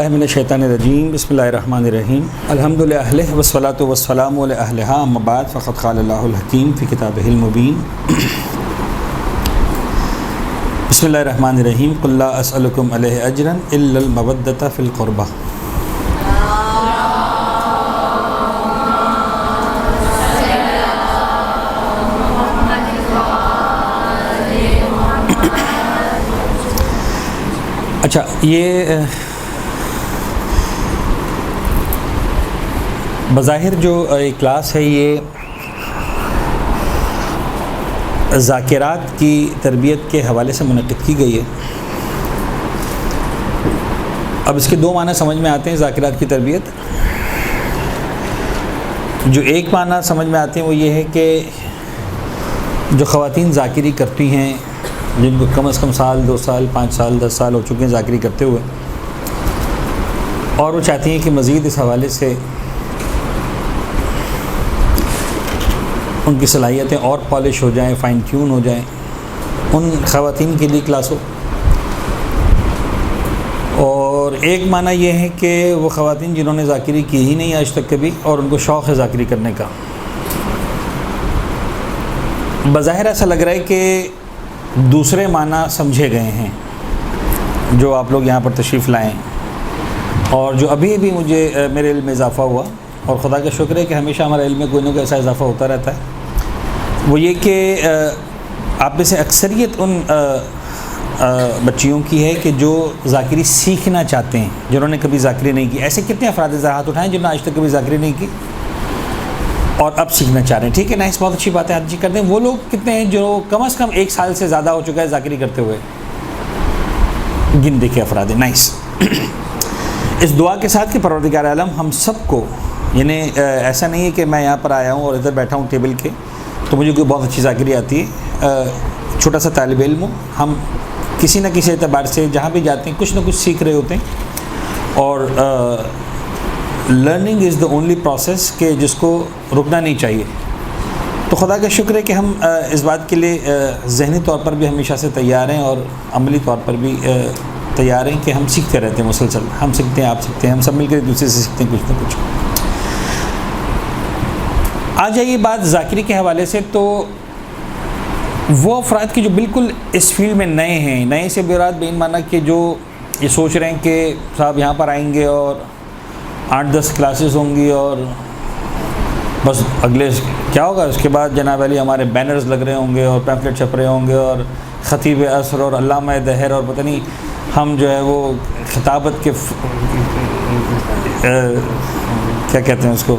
باللہ من الشیطان الرجیم بسم اللہ الرحمن الرحیم الحمد للہ والصلاة والسلام علی اہلہا اما بعد فقد قال اللہ الحکیم فی کتابہ المبین بسم اللہ الرحمن الرحیم قل لا اسألکم علیہ اجرا الا المودۃ فی القربہ. اچھا، یہ بظاہر جو کلاس ہے یہ ذاکرات کی تربیت کے حوالے سے منعقد کی گئی ہے. اب اس کے دو معنی سمجھ میں آتے ہیں ذاکرات کی تربیت. جو ایک معنی سمجھ میں آتے ہیں وہ یہ ہے کہ جو خواتین ذاکری کرتی ہیں، جن کو کم از کم سال 2 سال 5 سال 10 سال ہو چکے ہیں ذاکری کرتے ہوئے، اور وہ چاہتی ہیں کہ مزید اس حوالے سے ان کی صلاحیتیں اور پالش ہو جائیں، فائن ٹیون ہو جائیں، ان خواتین کے لیے کلاس ہو. اور ایک معنی یہ ہے کہ وہ خواتین جنہوں نے ذاکری کی ہی نہیں آج تک کبھی، اور ان کو شوق ہے ذاکری کرنے کا. بظاہر ایسا لگ رہا ہے کہ دوسرے معنی سمجھے گئے ہیں جو آپ لوگ یہاں پر تشریف لائیں، اور جو ابھی بھی مجھے میرے علم میں اضافہ ہوا، اور خدا کا شکر ہے کہ ہمیشہ ہمارے علم میں کوئی نہ کوئی ایسا اضافہ ہوتا رہتا ہے، وہ یہ کہ آپ میں سے اکثریت ان بچیوں کی ہے کہ جو ذاکری سیکھنا چاہتے ہیں، جنہوں نے کبھی ذاکری نہیں کی. ایسے کتنے افراد ذرا ہاتھ اٹھائیں جنہوں نے آج تک کبھی ذاکری نہیں کی اور اب سیکھنا چاہ رہے ہیں؟ ٹھیک ہے، نائس، بہت اچھی بات ہے، ہاتھ کر دیں. وہ لوگ کتنے ہیں جو کم از کم 1 سال سے زیادہ ہو چکا ہے ذاکری کرتے ہوئے؟ گن دیکھے افراد، نائس. اس دعا کے ساتھ کہ پروردگار عالم ہم سب کو، یعنی ایسا نہیں ہے کہ میں یہاں پر آیا ہوں اور ادھر بیٹھا ہوں ٹیبل کے تو مجھے کوئی بہت اچھی ذاکری آتی ہے. چھوٹا سا طالب علم ہوں، ہم کسی نہ کسی اعتبار سے جہاں بھی جاتے ہیں کچھ نہ کچھ سیکھ رہے ہوتے ہیں، اور learning is the only process کہ جس کو رکنا نہیں چاہیے. تو خدا کا شکر ہے کہ ہم اس بات کے لیے ذہنی طور پر بھی ہمیشہ سے تیار ہیں اور عملی طور پر بھی تیار ہیں کہ ہم سیکھتے رہتے ہیں مسلسل. ہم سیکھتے ہیں، آپ سیکھتے ہیں، ہم سب مل کر ایک دوسرے سے سیکھتے ہیں کچھ نہ کچھ. آ جائیے بات ذاکری کے حوالے سے، تو وہ افراد کی جو بالکل اس فیلڈ میں نئے ہیں، نئے سے براد بین معنی کہ جو یہ سوچ رہے ہیں کہ صاحب یہاں پر آئیں گے اور 8-10 کلاسز ہوں گی اور بس اگلے کیا ہوگا اس کے بعد جناب علی ہمارے بینرز لگ رہے ہوں گے اور پیمفلیٹ چھپ رہے ہوں گے اور خطیب عصر اور علامہ دہر اور پتہ نہیں ہم جو ہے وہ خطابت کے کیا کہتے ہیں اس کو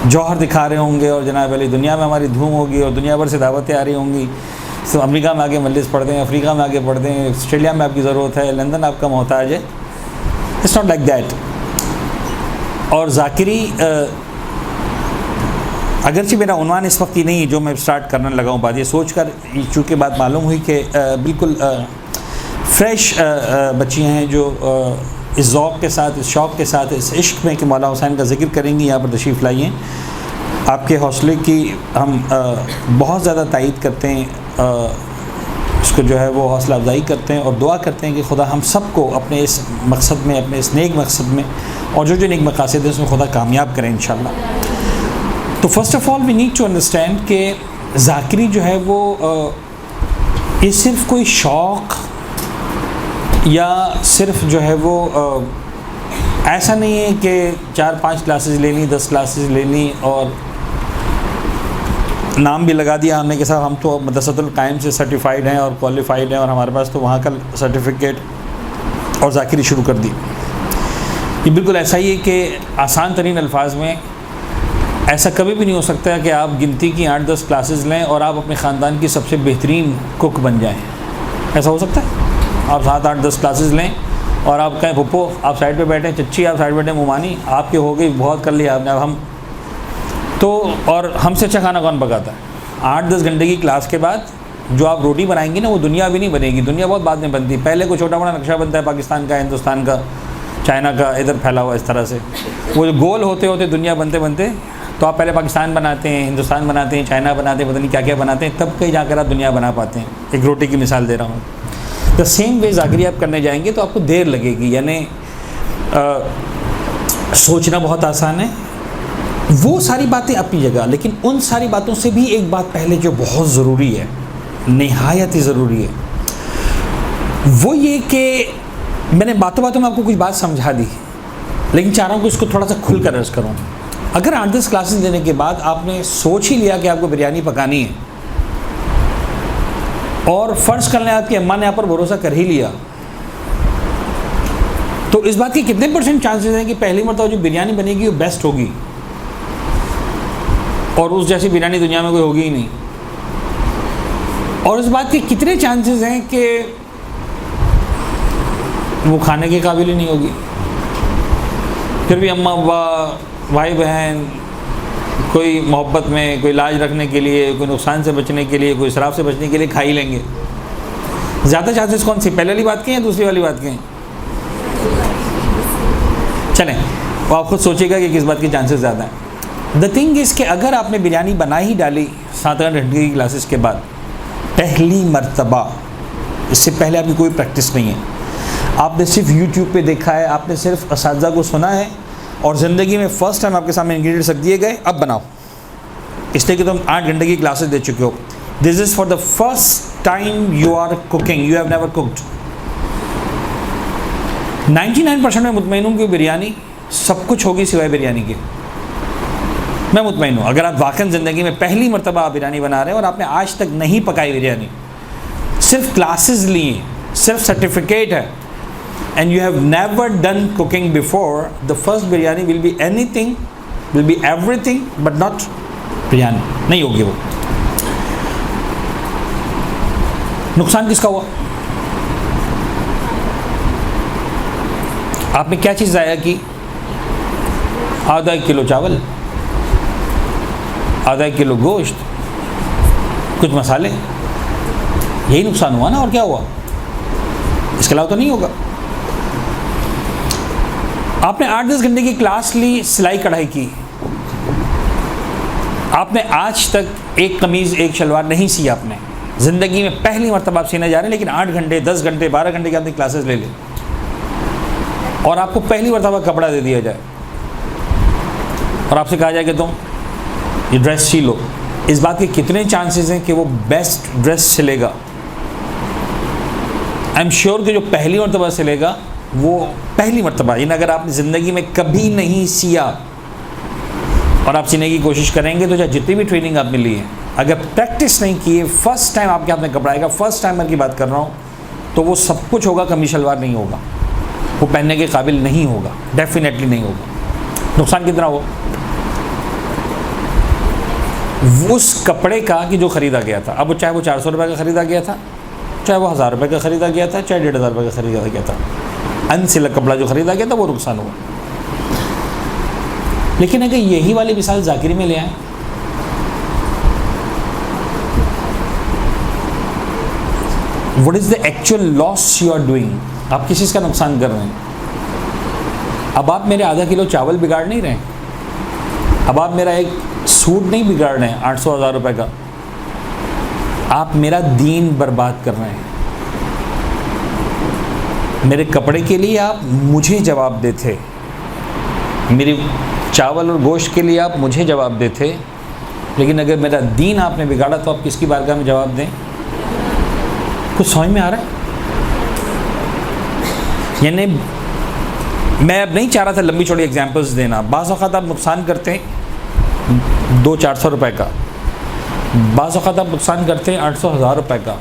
جوہر دکھا رہے ہوں گے، اور جناب علی دنیا میں ہماری دھوم ہوگی اور دنیا بھر سے دعوتیں آ رہی ہوں گی. تو امریکہ میں آگے مجلس پڑھ دیں، افریقہ میں آگے پڑھ دیں، آسٹریلیا میں آپ کی ضرورت ہے، لندن آپ کا محتاج ہے. It's not like that. اور ذاکری اگرچہ میرا عنوان اس وقت ہی نہیں جو میں اسٹارٹ کرنے لگا ہوں، بات یہ سوچ کر چونکہ بات معلوم ہوئی کہ بالکل فریش بچیاں ہیں جو اس ذوق کے ساتھ، اس شوق کے ساتھ، اس عشق میں کہ مولا حسین کا ذکر کریں گی، یہاں پر تشریف لائیے. آپ کے حوصلے کی ہم بہت زیادہ تائید کرتے ہیں، اس کو جو ہے وہ حوصلہ افزائی کرتے ہیں اور دعا کرتے ہیں کہ خدا ہم سب کو اپنے اس مقصد میں، اپنے اس نیک مقصد میں، اور جو نیک مقاصد ہیں اس میں خدا کامیاب کریں انشاءاللہ. تو first of all we need to understand کہ ذاکری جو ہے وہ یہ صرف کوئی شوق یا صرف جو ہے وہ ایسا نہیں ہے کہ 4-5 کلاسز لینی، 10 کلاسز لینی اور نام بھی لگا دیا ہم نے کہ صاحب ہم تو مدرسۃ القائم سے سرٹیفائیڈ ہیں اور کوالیفائیڈ ہیں اور ہمارے پاس تو وہاں کا سرٹیفکیٹ، اور ذاکری شروع کر دی. یہ بالکل ایسا ہی ہے کہ آسان ترین الفاظ میں ایسا کبھی بھی نہیں ہو سکتا کہ آپ گنتی کی 8-10 کلاسز لیں اور آپ اپنے خاندان کی سب سے بہترین کک بن جائیں. ایسا ہو سکتا ہے؟ آپ 7-8-10 کلاسز لیں اور آپ کہیں پھپھو آپ سائڈ پہ بیٹھیں، چچی آپ سائڈ پہ بیٹھیں، ممانی آپ کی ہو گئی، بہت کر لیا آپ نے، اب ہم تو، اور ہم سے اچھا کھانا کون پکاتا ہے؟ 8-10 گھنٹے کی کلاس کے بعد جو آپ روٹی بنائیں گی نا وہ دنیا بھی نہیں بنے گی. دنیا بہت بعد میں بنتی ہے، پہلے کوئی چھوٹا بڑا نقشہ بنتا ہے پاکستان کا، ہندوستان کا، چائنا کا، ادھر پھیلا ہوا اس طرح سے. وہ جو گول ہوتے ہوتے دنیا بنتے بنتے تو آپ پہلے پاکستان بناتے ہیں، ہندوستان بناتے ہیں، چائنا بناتے ہیں، پتہ نہیں کیا کیا بناتے ہیں، تب کہیں جا کر آپ دنیا بنا پاتے ہیں. ایک روٹی کی مثال دے رہا ہوں. دا سیم وے ذاکری آپ کرنے جائیں گے تو آپ کو دیر لگے گی. یعنی سوچنا بہت آسان ہے، وہ ساری باتیں اپنی جگہ، لیکن ان ساری باتوں سے بھی ایک بات پہلے جو بہت ضروری ہے، نہایت ہی ضروری ہے، وہ یہ کہ میں نے باتوں میں آپ کو کچھ بات سمجھا دی، لیکن چاہ رہا ہوں کہ اس کو تھوڑا سا کھل کر عرض کروں. اگر 8-10 کلاسز دینے کے بعد آپ نے سوچ ہی لیا کہ آپ کو بریانی پکانی ہے، اور فرض کر لیں آپ کی اماں نے آپ پر بھروسہ کر ہی لیا، تو اس بات کے کتنے % چانسز ہیں کہ پہلی مرتبہ جو بریانی بنے گی وہ بیسٹ ہوگی، اور اس جیسی بریانی دنیا میں کوئی ہوگی ہی نہیں. اور اس بات کے کتنے چانسز ہیں کہ وہ کھانے کے قابل ہی نہیں ہوگی. پھر بھی اماں ابا بھائی بہن کوئی محبت میں، کوئی لاج رکھنے کے لیے، کوئی نقصان سے بچنے کے لیے، کوئی اسراف سے بچنے کے لیے کھا ہی لیں گے. زیادہ چانسز کون سی، پہلے والی بات کی ہیں یا دوسری والی بات کی ہیں؟ چلیں وہ آپ خود سوچیے گا کہ کس بات کے چانسز زیادہ ہیں. دا تھنگ از کہ اگر آپ نے بریانی بنا ہی ڈالی 7-8 گھنٹے کی کلاسز کے بعد، پہلی مرتبہ، اس سے پہلے آپ کی کوئی پریکٹس نہیں ہے، آپ نے صرف یوٹیوب پہ دیکھا ہے، آپ نے صرف اساتذہ کو سنا ہے، اور زندگی میں فرسٹ ٹائم آپ کے سامنے انگریڈینٹس رکھ دیے گئے، اب بناؤ، اس لیے کہ تم 8 گھنٹے کی کلاسز دے چکے ہو. This is for the first time you are cooking, you have never cooked. 99% میں مطمئن ہوں کہ بریانی سب کچھ ہوگی سوائے بریانی کے. میں مطمئن ہوں اگر آپ واقعی زندگی میں پہلی مرتبہ آپ بریانی بنا رہے ہیں اور آپ نے آج تک نہیں پکائی بریانی، صرف کلاسز لیے، صرف سرٹیفکیٹ ہے، and you have never done cooking before, the first biryani will be anything, will be everything but not biryani. نہیں ہوگی. وہ نقصان کس کا ہوا؟ آپ نے کیا چیز ضائع کی؟ آدھا کلو چاول، آدھا کلو گوشت، کچھ مسالے، یہی نقصان ہوا نا، اور کیا ہوا؟ اس کے علاوہ تو نہیں ہوگا. آپ نے 8-10 گھنٹے کی کلاس لی، سلائی کڑھائی کی، آپ نے آج تک ایک قمیض ایک شلوار نہیں سی، آپ نے زندگی میں پہلی مرتبہ آپ سینے جا رہے ہیں، لیکن 8 گھنٹے 10 گھنٹے 12 گھنٹے کی آپ نے کلاسز لے لی، اور آپ کو پہلی مرتبہ کپڑا دے دیا جائے اور آپ سے کہا جائے کہ تم یہ ڈریس سی لو. اس بات کے کتنے چانسز ہیں کہ وہ بیسٹ ڈریس سلے گا؟ آئی ایم شیور کہ جو پہلی مرتبہ سلے گا وہ پہلی مرتبہ، یعنی اگر آپ نے زندگی میں کبھی نہیں سیا اور آپ سینے کی کوشش کریں گے تو چاہے جتنی بھی ٹریننگ آپ نے لی ہے، اگر پریکٹس نہیں کی ہے، فرسٹ ٹائم آپ کے ہاتھ میں کپڑا آئے گا، فرسٹ ٹائمر کی بات کر رہا ہوں، تو وہ سب کچھ ہوگا، قمیص شلوار نہیں ہوگا، وہ پہننے کے قابل نہیں ہوگا، ڈیفینیٹلی نہیں ہوگا. نقصان کتنا ہو اس کپڑے کا کہ جو خریدا گیا تھا، اب چاہے وہ 400 روپے کا خریدا گیا تھا، چاہے وہ 1000 روپے کا خریدا گیا تھا، چاہے 1500 روپے کا خریدا گیا تھا، انسلک کپڑا جو خریدا گیا تھا وہ نقصان ہوا. لیکن اگر یہی والی مثال ذاکری میں لے آئیں، what is the actual loss you are doing؟ آپ کس چیز کا نقصان کر رہے ہیں؟ اب آپ میرے آدھا کلو چاول بگاڑ نہیں رہے، اب آپ میرا ایک سوٹ نہیں بگاڑ رہے ہیں 800-1000 روپے کا، آپ میرا دین برباد کر رہے ہیں. میرے کپڑے کے لیے آپ مجھے جواب دے تھے، میری چاول اور گوشت کے لیے آپ مجھے جواب دے تھے، لیکن اگر میرا دین آپ نے بگاڑا تو آپ کس کی بارگاہ میں جواب دیں؟ کچھ سمجھ میں آ رہا ہے؟ یعنی میں اب نہیں چاہ رہا تھا لمبی چوڑی ایگزامپلس دینا. بعض اوقات آپ نقصان کرتے ہیں 200-400 روپے کا، بعض اوقات آپ نقصان کرتے ہیں 800-1000 روپے کا.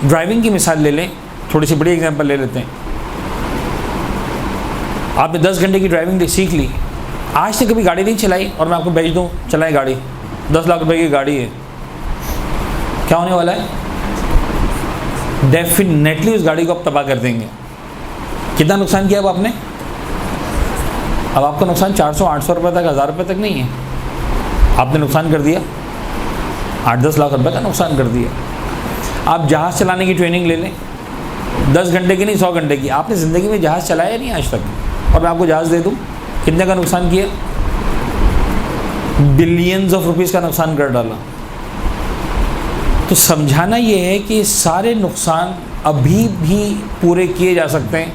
ڈرائیونگ کی مثال لے لیں، تھوڑی سی بڑی ایگزامپل لے لیتے ہیں. آپ نے 10 گھنٹے کی ڈرائیونگ سیکھ لی، آج تک کبھی گاڑی نہیں چلائی، اور میں آپ کو بھیج دوں چلائیں گاڑی، 10 لاکھ روپے کی گاڑی ہے، کیا ہونے والا ہے؟ ڈیفینیٹلی اس گاڑی کو آپ تباہ کر دیں گے. کتنا نقصان کیا اب آپ نے؟ اب آپ کا نقصان 400-800 روپے تک، 1000 روپے تک نہیں ہے، آپ نے نقصان کر دیا 8-10 لاکھ روپے کا نقصان کر دیا. آپ جہاز چلانے کی ٹریننگ لے لیں، 10 گھنٹے کی نہیں 100 گھنٹے کی. آپ نے زندگی میں جہاز چلایا نہیں آج تک، اور میں آپ کو جہاز دے دوں، کتنے کا نقصان کیا؟ بلینز آف روپیز کا نقصان کر ڈالا. تو سمجھانا یہ ہے کہ سارے نقصان ابھی بھی پورے کیے جا سکتے ہیں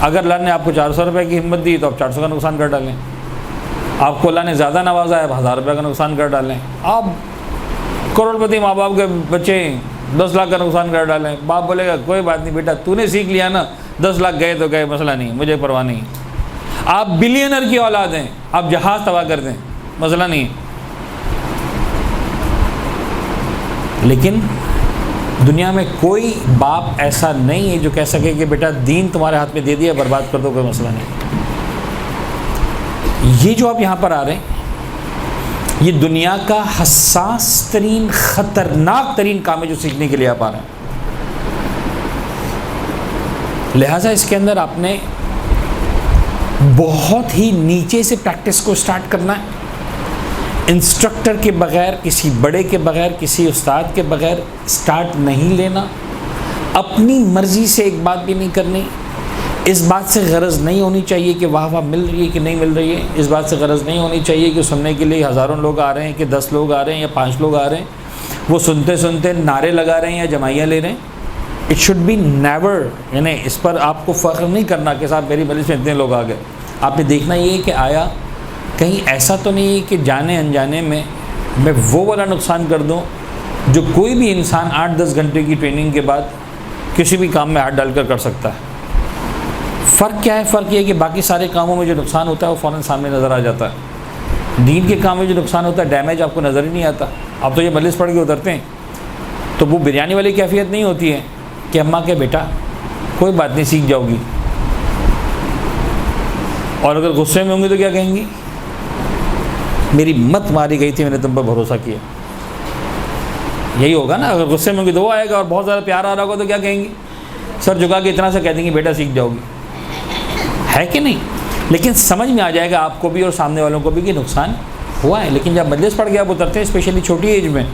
اگر اللہ نے آپ کو 400 روپے کی ہمت دی تو آپ 400 کا نقصان کر ڈالیں. آپ کو اللہ نے زیادہ نوازا ہے، آپ 1000 روپے کا نقصان کر ڈالیں. آپ کروڑ پتی ماں باپ کے بچے 10 لاکھ کا نقصان کر ڈالیں. باپ بولے گا کوئی بات نہیں بیٹا، تو نے سیکھ لیا نا، 10 لاکھ گئے تو گئے، مسئلہ نہیں، مجھے پرواہ نہیں. آپ بلینر کی اولاد ہیں، آپ جہاز تباہ کر دیں، مسئلہ نہیں. لیکن دنیا میں کوئی باپ ایسا نہیں ہے جو کہہ سکے کہ بیٹا دین تمہارے ہاتھ میں دے دیا، برباد کر دو، کوئی مسئلہ نہیں. یہ جو آپ یہاں پر آ رہے ہیں، یہ دنیا کا حساس ترین خطرناک ترین کام ہے جو سیکھنے کے لیے آپ آ رہے ہیں. لہٰذا اس کے اندر آپ نے بہت ہی نیچے سے پریکٹس کو سٹارٹ کرنا ہے. انسٹرکٹر کے بغیر، کسی بڑے کے بغیر، کسی استاد کے بغیر سٹارٹ نہیں لینا. اپنی مرضی سے ایک بات بھی نہیں کرنی. اس بات سے غرض نہیں ہونی چاہیے کہ واہ واہ مل رہی ہے کہ نہیں مل رہی ہے. اس بات سے غرض نہیں ہونی چاہیے کہ سننے کے لیے ہزاروں لوگ آ رہے ہیں کہ 10 لوگ آ رہے ہیں یا 5 لوگ آ رہے ہیں، وہ سنتے سنتے نعرے لگا رہے ہیں یا جمائیاں لے رہے ہیں. اٹ شوڈ بی نیور، یعنی اس پر آپ کو فخر نہیں کرنا کہ صاحب میری مجلس میں اتنے لوگ آ گئے. آپ نے دیکھنا یہ ہے کہ آیا کہیں ایسا تو نہیں ہے کہ جانے انجانے میں وہ والا نقصان کر دوں جو کوئی بھی انسان 8-10 گھنٹے کی ٹریننگ کے بعد کسی بھی کام میں ہاتھ ڈال کر سکتا ہے. فرق کیا ہے؟ فرق یہ ہے کہ باقی سارے کاموں میں جو نقصان ہوتا ہے وہ فوراً سامنے نظر آ جاتا ہے. دین کے کام میں جو نقصان ہوتا ہے، ڈیمیج آپ کو نظر ہی نہیں آتا. آپ تو یہ مجلس پڑھ کے اترتے ہیں تو وہ بریانی والی کیفیت نہیں ہوتی ہے کہ اماں کے بیٹا کوئی بات نہیں سیکھ جاؤ گی، اور اگر غصے میں ہوں گی تو کیا کہیں گی؟ میری مت ماری گئی تھی، میں نے تم پر بھروسہ کیا. یہی ہوگا نا. اگر غصے میں ہوں گی تو وہ آئے گا، اور بہت زیادہ پیار آ رہا ہوگا تو کیا کہیں گی؟ سر جھکا کے اتنا سا کہہ دیں گے بیٹا سیکھ جاؤ گی، ہے کہ نہیں؟ لیکن سمجھ میں آ جائے گا آپ کو بھی اور سامنے والوں کو بھی کہ نقصان ہوا ہے. لیکن جب مجلس پڑھ کے آپ اترتے ہیں اسپیشلی چھوٹی ایج میں،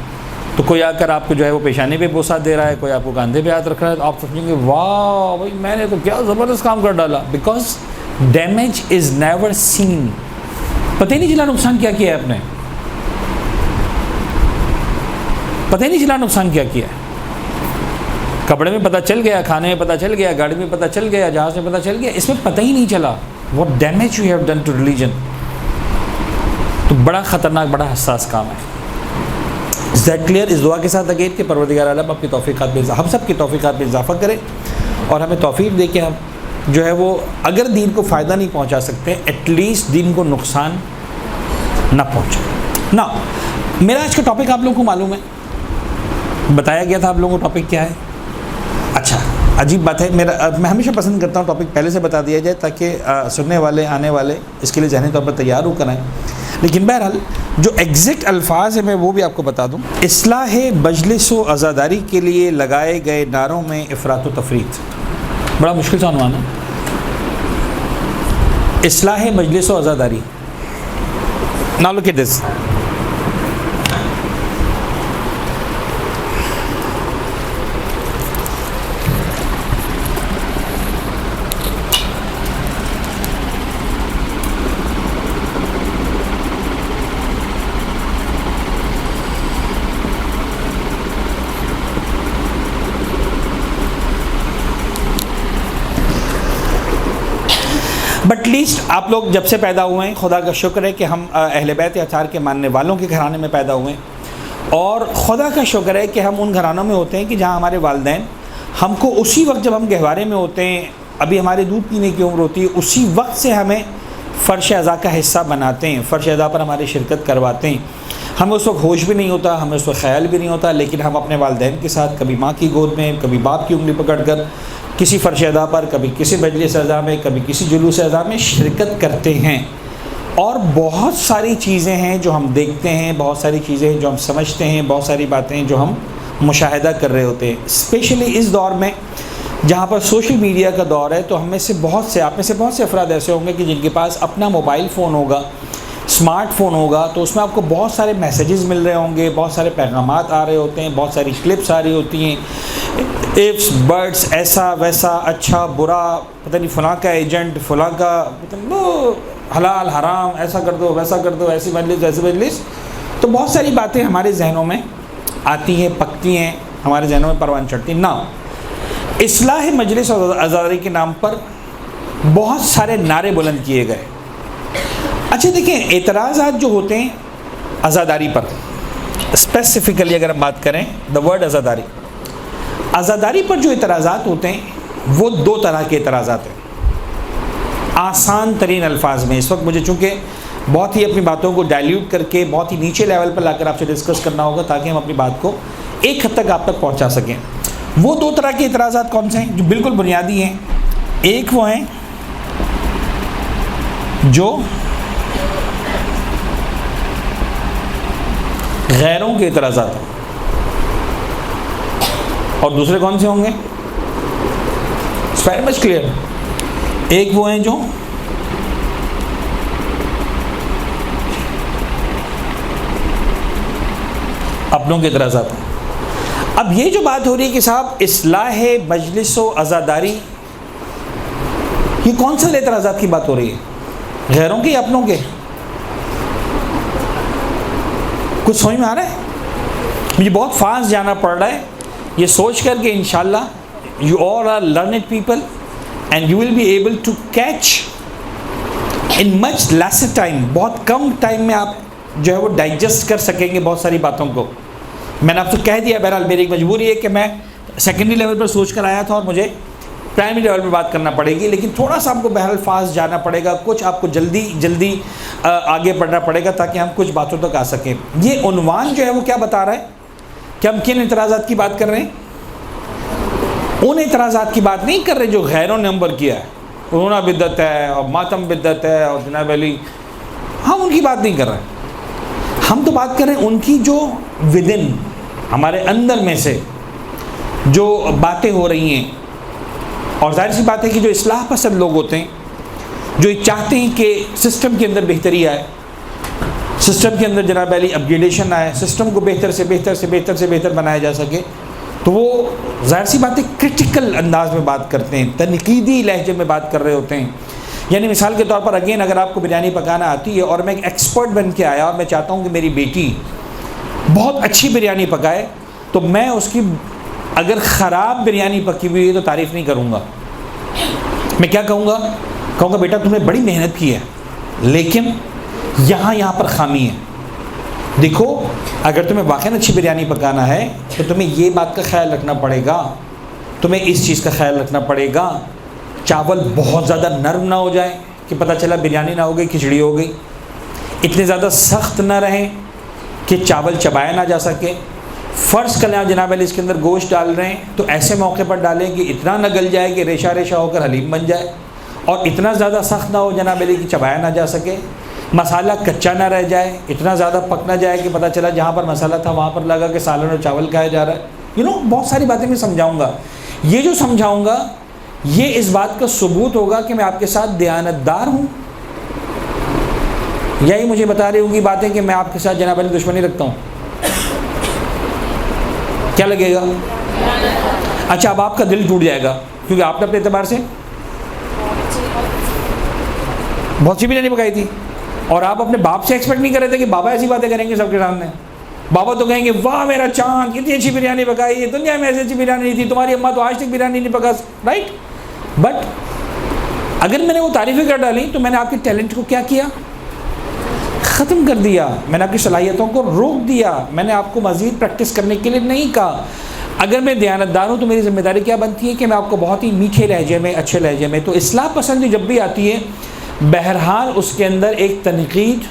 تو کوئی آ کر آپ کو جو ہے وہ پیشانی پہ بوسہ دے رہا ہے، کوئی آپ کو کاندھے پہ ہاتھ رکھ رہا ہے، تو آپ سمجھیں گے واہ بھائی میں نے تو کیا زبردست کام کر ڈالا. Because damage is never seen. پتہ ہی نہیں چلا نقصان کیا کیا ہے آپ نے، پتہ ہی نہیں چلا نقصان کیا کیا ہے. کپڑے میں پتہ چل گیا، کھانے میں پتہ چل گیا، گاڑی میں پتہ چل گیا، جہاز میں پتہ چل گیا، اس میں پتہ ہی نہیں چلا what damage you have done to religion. تو بڑا خطرناک، بڑا حساس کام ہے. Is that clear؟ اس دعا کے ساتھ اگین کہ پروردگار عالم اپنی توفیقات میں ہم سب کی توفیقات میں اضافہ کرے اور ہمیں توفیق دے کے ہم جو ہے وہ اگر دین کو فائدہ نہیں پہنچا سکتے ایٹ لیسٹ دین کو نقصان نہ پہنچے. نا میرا آج کا ٹاپک آپ لوگوں کو معلوم ہے، بتایا گیا تھا آپ لوگوں کو ٹاپک کیا ہے. اچھا عجیب بات ہے، میں ہمیشہ پسند کرتا ہوں ٹاپک پہلے سے بتا دیا جائے تاکہ سننے والے آنے والے اس کے لیے ذہنی طور پر تیار ہو کر آئیں. لیکن بہرحال جو ایگزیکٹ الفاظ ہیں میں وہ بھی آپ کو بتا دوں. اصلاح مجلس و عزاداری کے لیے لگائے گئے نعروں میں افراط و تفریط. بڑا مشکل سا عنوان ہے، اصلاح مجلس و عزاداری. Now look at this. But list آپ لوگ جب سے پیدا ہوئے ہیں خدا کا شکر ہے کہ ہم اہل بیت اطہار کے ماننے والوں کے گھرانے میں پیدا ہوئے ہیں، اور خدا کا شکر ہے کہ ہم ان گھرانوں میں ہوتے ہیں کہ جہاں ہمارے والدین ہم کو اسی وقت جب ہم گہوارے میں ہوتے ہیں، ابھی ہمارے دودھ پینے کی عمر ہوتی ہے، اسی وقت سے ہمیں فرش اعضاء کا حصہ بناتے ہیں، فرش اعضاء پر ہماری شرکت کرواتے ہیں. ہمیں اس وقت ہوش بھی نہیں ہوتا، ہمیں اس وقت خیال بھی نہیں ہوتا، لیکن ہم اپنے والدین کے ساتھ کبھی ماں کی گود میں، کبھی باپ کی انگلی پکڑ کر کسی فرش اعضاء پر، کبھی کسی مجلس اعضاء میں، کبھی کسی جلوس اعضاء میں شرکت کرتے ہیں. اور بہت ساری چیزیں ہیں جو ہم دیکھتے ہیں، بہت ساری چیزیں ہیں جو ہم سمجھتے ہیں، بہت ساری باتیں جو ہم مشاہدہ کر رہے ہوتے ہیں. اسپیشلی اس دور میں جہاں پر سوشل میڈیا کا دور ہے، تو ہم میں سے بہت سے، آپ میں سے بہت سے افراد ایسے ہوں گے کہ جن کے پاس اپنا موبائل فون ہوگا، اسمارٹ فون ہوگا، تو اس میں آپ کو بہت سارے میسیجز مل رہے ہوں گے، بہت سارے پیغامات آ رہے ہوتے ہیں، بہت ساری کلپس آ رہی ہوتی ہیں، ایفس برڈس، ایسا ویسا، اچھا برا، پتہ نہیں فلاں کا ایجنٹ، فلاں کا حلال حرام، ایسا کر دو ویسا کر دو، ایسی مجلس ویسی مجلس. تو بہت ساری باتیں ہمارے ذہنوں میں آتی ہیں، پکتی ہیں، ہمارے ذہنوں میں پروان چڑھتی ہیں. نا اصلاح مجلس اور عزاداری کے نام پر بہت سارے نعرے بلند کیے گئے. اچھا دیکھیں، اعتراضات جو ہوتے ہیں عزاداری پر، اسپیسیفکلی اگر ہم بات کریں دا ورڈ عزاداری پر جو اعتراضات ہوتے ہیں وہ دو طرح کے اعتراضات ہیں. آسان ترین الفاظ میں اس وقت مجھے چونکہ بہت ہی اپنی باتوں کو ڈائلیوٹ کر کے بہت ہی نیچے لیول پر لا کر آپ سے ڈسکس کرنا ہوگا تاکہ ہم اپنی بات کو ایک حد تک آپ تک پہنچا سکیں. وہ دو طرح کے اعتراضات کون سے ہیں جو بالکل بنیادی ہیں؟ ایک وہ ہیں جو غیروں کے اعتراضات ہیں، اور دوسرے کون سے ہوں گے؟ It's very much clear. ایک وہ ہیں جو اپنوں کے اعتراضات ہیں. اب یہ جو بات ہو رہی ہے کہ صاحب اصلاح مجلس و عزاداری، یہ کون سے اعتراضات کی بات ہو رہی ہے؟ غیروں کے یا اپنوں کے؟ کچھ سمجھ میں آ رہا ہے؟ مجھے بہت فاسٹ جانا پڑ رہا ہے یہ سوچ کر کہ انشاءاللہ you all are learned people and you will be able to catch in much lesser time. بہت کم ٹائم میں آپ جو ہے وہ ڈائجسٹ کر سکیں گے بہت ساری باتوں کو. میں نے آپ سے کہہ دیا، بہرحال میری ایک مجبوری ہے کہ میں سیکنڈری لیول پر سوچ کر آیا تھا اور مجھے پرائمری لیول پہ بات کرنا پڑے گی، لیکن تھوڑا سا آپ کو بہرحال فاسٹ جانا پڑے گا، کچھ آپ کو جلدی آگے بڑھنا پڑے گا تاکہ ہم کچھ باتوں تک آ سکیں. یہ عنوان جو ہے وہ کیا بتا رہا ہے کہ ہم کن اعتراضات کی بات کر رہے ہیں؟ ان اعتراضات کی بات نہیں کر رہے جو غیروں نے ہم پر کیا ہے. رونا بدعت ہے اور ماتم بدعت ہے اور جناب علی، ہم ان کی بات نہیں کر رہے. ہم تو بات کر رہے ہیں ان کی جو ودن ہمارے اندر میں سے جو باتیں ہو رہی ہیں. اور ظاہر سی بات ہے کہ جو اصلاح پسند لوگ ہوتے ہیں، جو چاہتے ہیں کہ سسٹم کے اندر بہتری آئے، سسٹم کے اندر جناب علی اپگریڈیشن آئے، سسٹم کو بہتر سے بہتر بنایا جا سکے، تو وہ ظاہر سی بات ہے کرٹیکل انداز میں بات کرتے ہیں، تنقیدی لہجے میں بات کر رہے ہوتے ہیں. یعنی مثال کے طور پر اگین اگر آپ کو بریانی پکانا آتی ہے اور میں ایک ایکسپرٹ بن کے آیا اور میں چاہتا ہوں کہ میری بیٹی بہت اچھی بریانی پکائے، تو میں اس کی اگر خراب بریانی پکی ہوئی ہے تو تعریف نہیں کروں گا. میں کیا کہوں گا بیٹا تم نے بڑی محنت کی ہے لیکن یہاں پر خامی ہے. دیکھو اگر تمہیں واقعاً اچھی بریانی پکانا ہے تو تمہیں یہ بات کا خیال رکھنا پڑے گا، تمہیں اس چیز کا خیال رکھنا پڑے گا چاول بہت زیادہ نرم نہ ہو جائے کہ پتہ چلا بریانی نہ ہو گئی کھچڑی ہو گئی، اتنے زیادہ سخت نہ رہیں کہ چاول چبایا نہ جا سکے. فرض کر لیں جناب علی اس کے اندر گوشت ڈال رہے ہیں تو ایسے موقع پر ڈالیں کہ اتنا نہ گل جائے کہ ریشہ ہو کر حلیم بن جائے، اور اتنا زیادہ سخت نہ ہو جناب علی کہ چبایا نہ جا سکے. مسالہ کچا نہ رہ جائے، اتنا زیادہ پک نہ جائے کہ پتہ چلا جہاں پر مسالہ تھا وہاں پر لگا کہ سالن اور چاول کھایا جا رہا ہے. بہت ساری باتیں میں سمجھاؤں گا. یہ جو سمجھاؤں گا یہ اس بات کا ثبوت ہوگا کہ میں آپ کے ساتھ دیانتدار ہوں، یہی مجھے بتا رہی ہوگی باتیں کہ میں آپ کے ساتھ جناب علی دشمنی رکھتا ہوں. کیا لگے گا؟ اچھا اب آپ کا دل ٹوٹ جائے گا کیونکہ آپ نے اپنے اعتبار سے بہت سی بریانی پکائی تھی اور آپ اپنے باپ سے ایکسپیکٹ نہیں کر رہے تھے کہ بابا ایسی باتیں کریں گے سب کے سامنے. بابا تو کہیں گے واہ میرا چاند کتنی اچھی بریانی پکائی ہے، دنیا میں ایسی اچھی بریانی نہیں تھی، تمہاری اماں تو آج تک بریانی نہیں پکا، رائٹ. بٹ اگر میں نے وہ تعریفیں کر ڈالی تو میں نے آپ کے ٹیلنٹ کو کیا کیا؟ ختم کر دیا. میں نے آپ کی صلاحیتوں کو روک دیا. میں نے آپ کو مزید پریکٹس کرنے کے لیے نہیں کہا. اگر میں دیانتدار ہوں تو میری ذمہ داری کیا بنتی ہے کہ میں آپ کو بہت ہی میٹھے لہجے میں، اچھے لہجے میں. تو اصلاح پسندی جب بھی آتی ہے بہرحال اس کے اندر ایک تنقید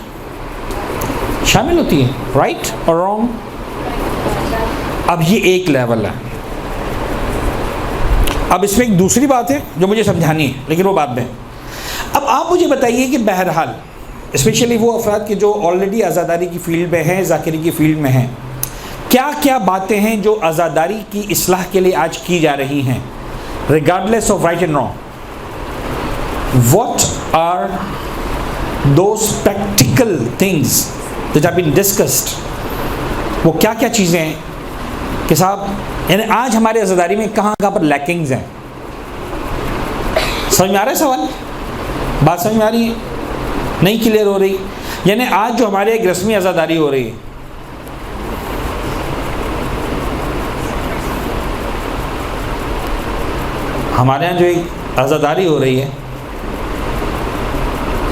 شامل ہوتی ہے، رائٹ اور رانگ. اب یہ ایک لیول ہے. اب اس میں ایک دوسری بات ہے جو مجھے سمجھانی ہے لیکن وہ بعد میں. اب آپ مجھے بتائیے کہ بہرحال اسپیشلی وہ افراد کے جو آلریڈی عزاداری کی فیلڈ میں ہیں، ذاکری کی فیلڈ میں ہیں، کیا کیا باتیں ہیں جو عزاداری کی اصلاح کے لیے آج کی جا رہی ہیں regardless of right and wrong. What are those practical things that have been discussed؟ وہ کیا کیا چیزیں ہیں کہ صاحب یعنی آج ہمارے عزاداری میں کہاں کہاں پر لیکنگز ہیں؟ سمجھ میں آ رہا ہے سوال؟ بات سمجھ میں آ رہی ہے؟ نہیں کلیئر ہو رہی؟ یعنی آج جو ہمارے ایک رسمی عزاداری ہو رہی ہے، ہمارے یہاں جو ایک عزاداری ہو رہی ہے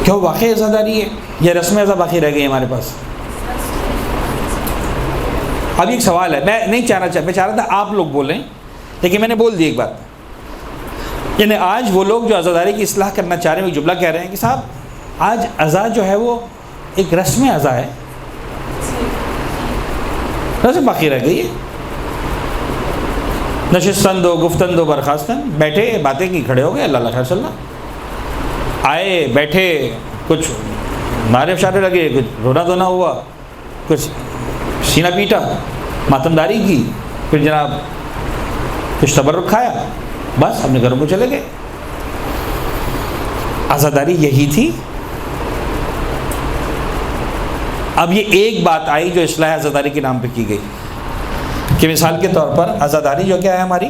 کیا وہ واقعی عزاداری ہے یا رسم عزا باقی رہ گئی ہمارے پاس؟ اب ایک سوال ہے، میں نہیں میں چاہ رہا تھا آپ لوگ بولیں، لیکن میں نے بول دی ایک بات، یعنی آج وہ لوگ جو عزاداری کی اصلاح کرنا چاہ رہے ہیں، ایک جملہ کہہ رہے ہیں کہ صاحب آج عزا جو ہے وہ ایک رسم عزا ہے، رسم باقی رہ گئی ہے، نشستن دو گفتن دو برخاستن، بیٹھے باتیں کی کھڑے ہو گئے، اللہ خیر صلی اللہ، آئے بیٹھے کچھ نعرے اشارے لگے، کچھ رونا دھونا ہوا، کچھ سینہ پیٹا، ماتمداری کی، پھر جناب کچھ تبرک کھایا، بس اپنے گھروں کو چلے گئے۔ عزاداری یہی تھی۔ اب یہ ایک بات آئی جو اصلاح عزاداری کے نام پہ کی گئی کہ مثال کے طور پر عزاداری جو کیا ہے ہماری،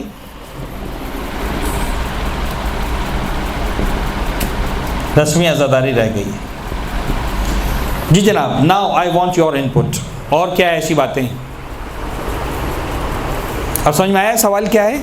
رسمی عزاداری رہ گئی ہے۔ جی جناب، now I want your in پٹ، اور کیا ہے ایسی باتیں؟ اب سمجھ میں آیا سوال کیا ہے؟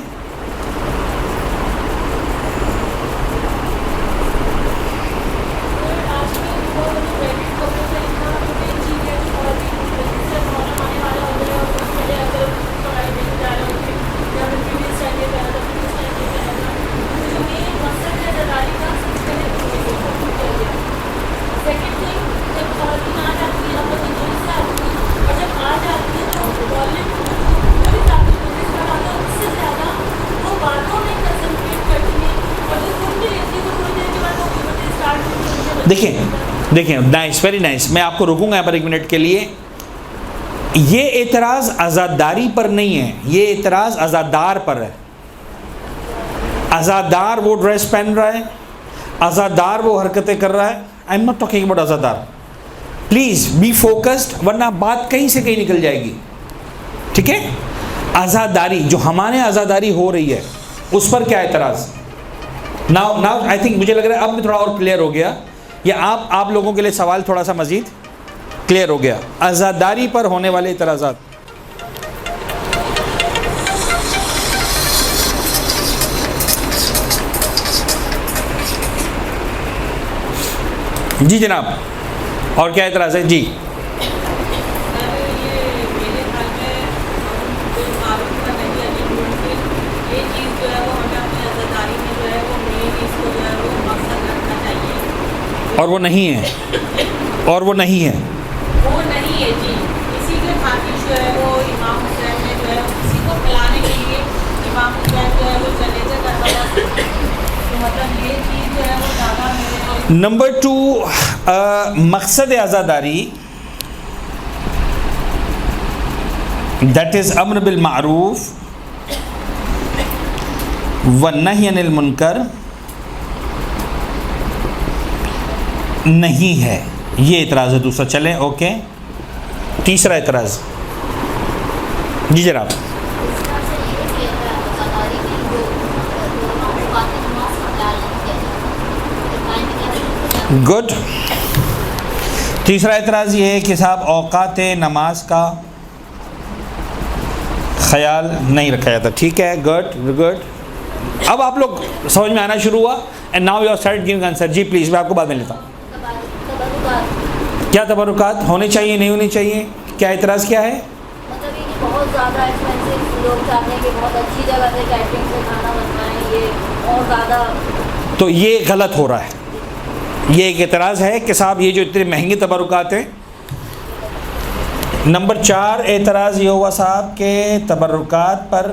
دیکھیں نائس، ویری نائس، میں آپ کو روکوں گا یہاں پر ایک منٹ کے لیے۔ یہ اعتراض عزاداری پر نہیں ہے، یہ اعتراض عزادار پر ہے۔ عزادار وہ ڈریس پہن رہا ہے، عزادار وہ حرکتیں کر رہا ہے، I am not talking about عزادار، پلیز بی فوکسڈ، ورنہ بات کہیں سے کہیں نکل جائے گی، ٹھیک ہے؟ عزاداری جو ہمارے عزاداری ہو رہی ہے اس پر کیا اعتراض؟ ناؤ آئی تھنک مجھے لگ رہا ہے اب بھی تھوڑا اور کلیئر ہو گیا، یا آپ لوگوں کے لیے سوال تھوڑا سا مزید کلیئر ہو گیا؟ عزاداری پر ہونے والے اعتراضات، جی جناب، اور کیا اعتراض ہے؟ جی اور وہ نہیں ہے، اور وہ نہیں ہے، وہ نہیں ہے جی، اسی کے خاطر جو ہے وہ امام حسین نے جو ہے کسی کو کھلانے کے لیے امام حسین جو ہے وہ چلے تھے کربلا، تو مطلب یہ چیز جو ہے وہ زیادہ میرے۔ نمبر 2، مقصد عزاداری دیٹ از امر بالمعروف والنہی عن المنکر نہیں ہے، یہ اعتراض ہے دوسرا۔ چلیں اوکے، تیسرا اعتراض، جی جناب۔ گڈ، تیسرا اعتراض یہ ہے کہ صاحب اوقات نماز کا خیال نہیں رکھا جاتا، ٹھیک ہے، گڈ۔ اب آپ لوگ سمجھ میں آنا شروع ہوا، and now you are start giving answer. جی پلیز، میں آپ کو بعد میں لیتا ہوں۔ کیا تبرکات ہونے چاہیے نہیں ہونے چاہیے؟ کیا اعتراض کیا ہے؟ مطلب یہ کہ بہت زیادہ ایکسپینسو لوگ چاہتے ہیں کہ بہت اچھی جگہ سے کیٹرنگ سے کھانا بنوائیں، یہ اور زیادہ، تو یہ غلط ہو رہا ہے۔ یہ ایک اعتراض ہے کہ صاحب یہ جو اتنے مہنگے تبرکات ہیں۔ نمبر 4 اعتراض یہ ہوا صاحب کہ تبرکات پر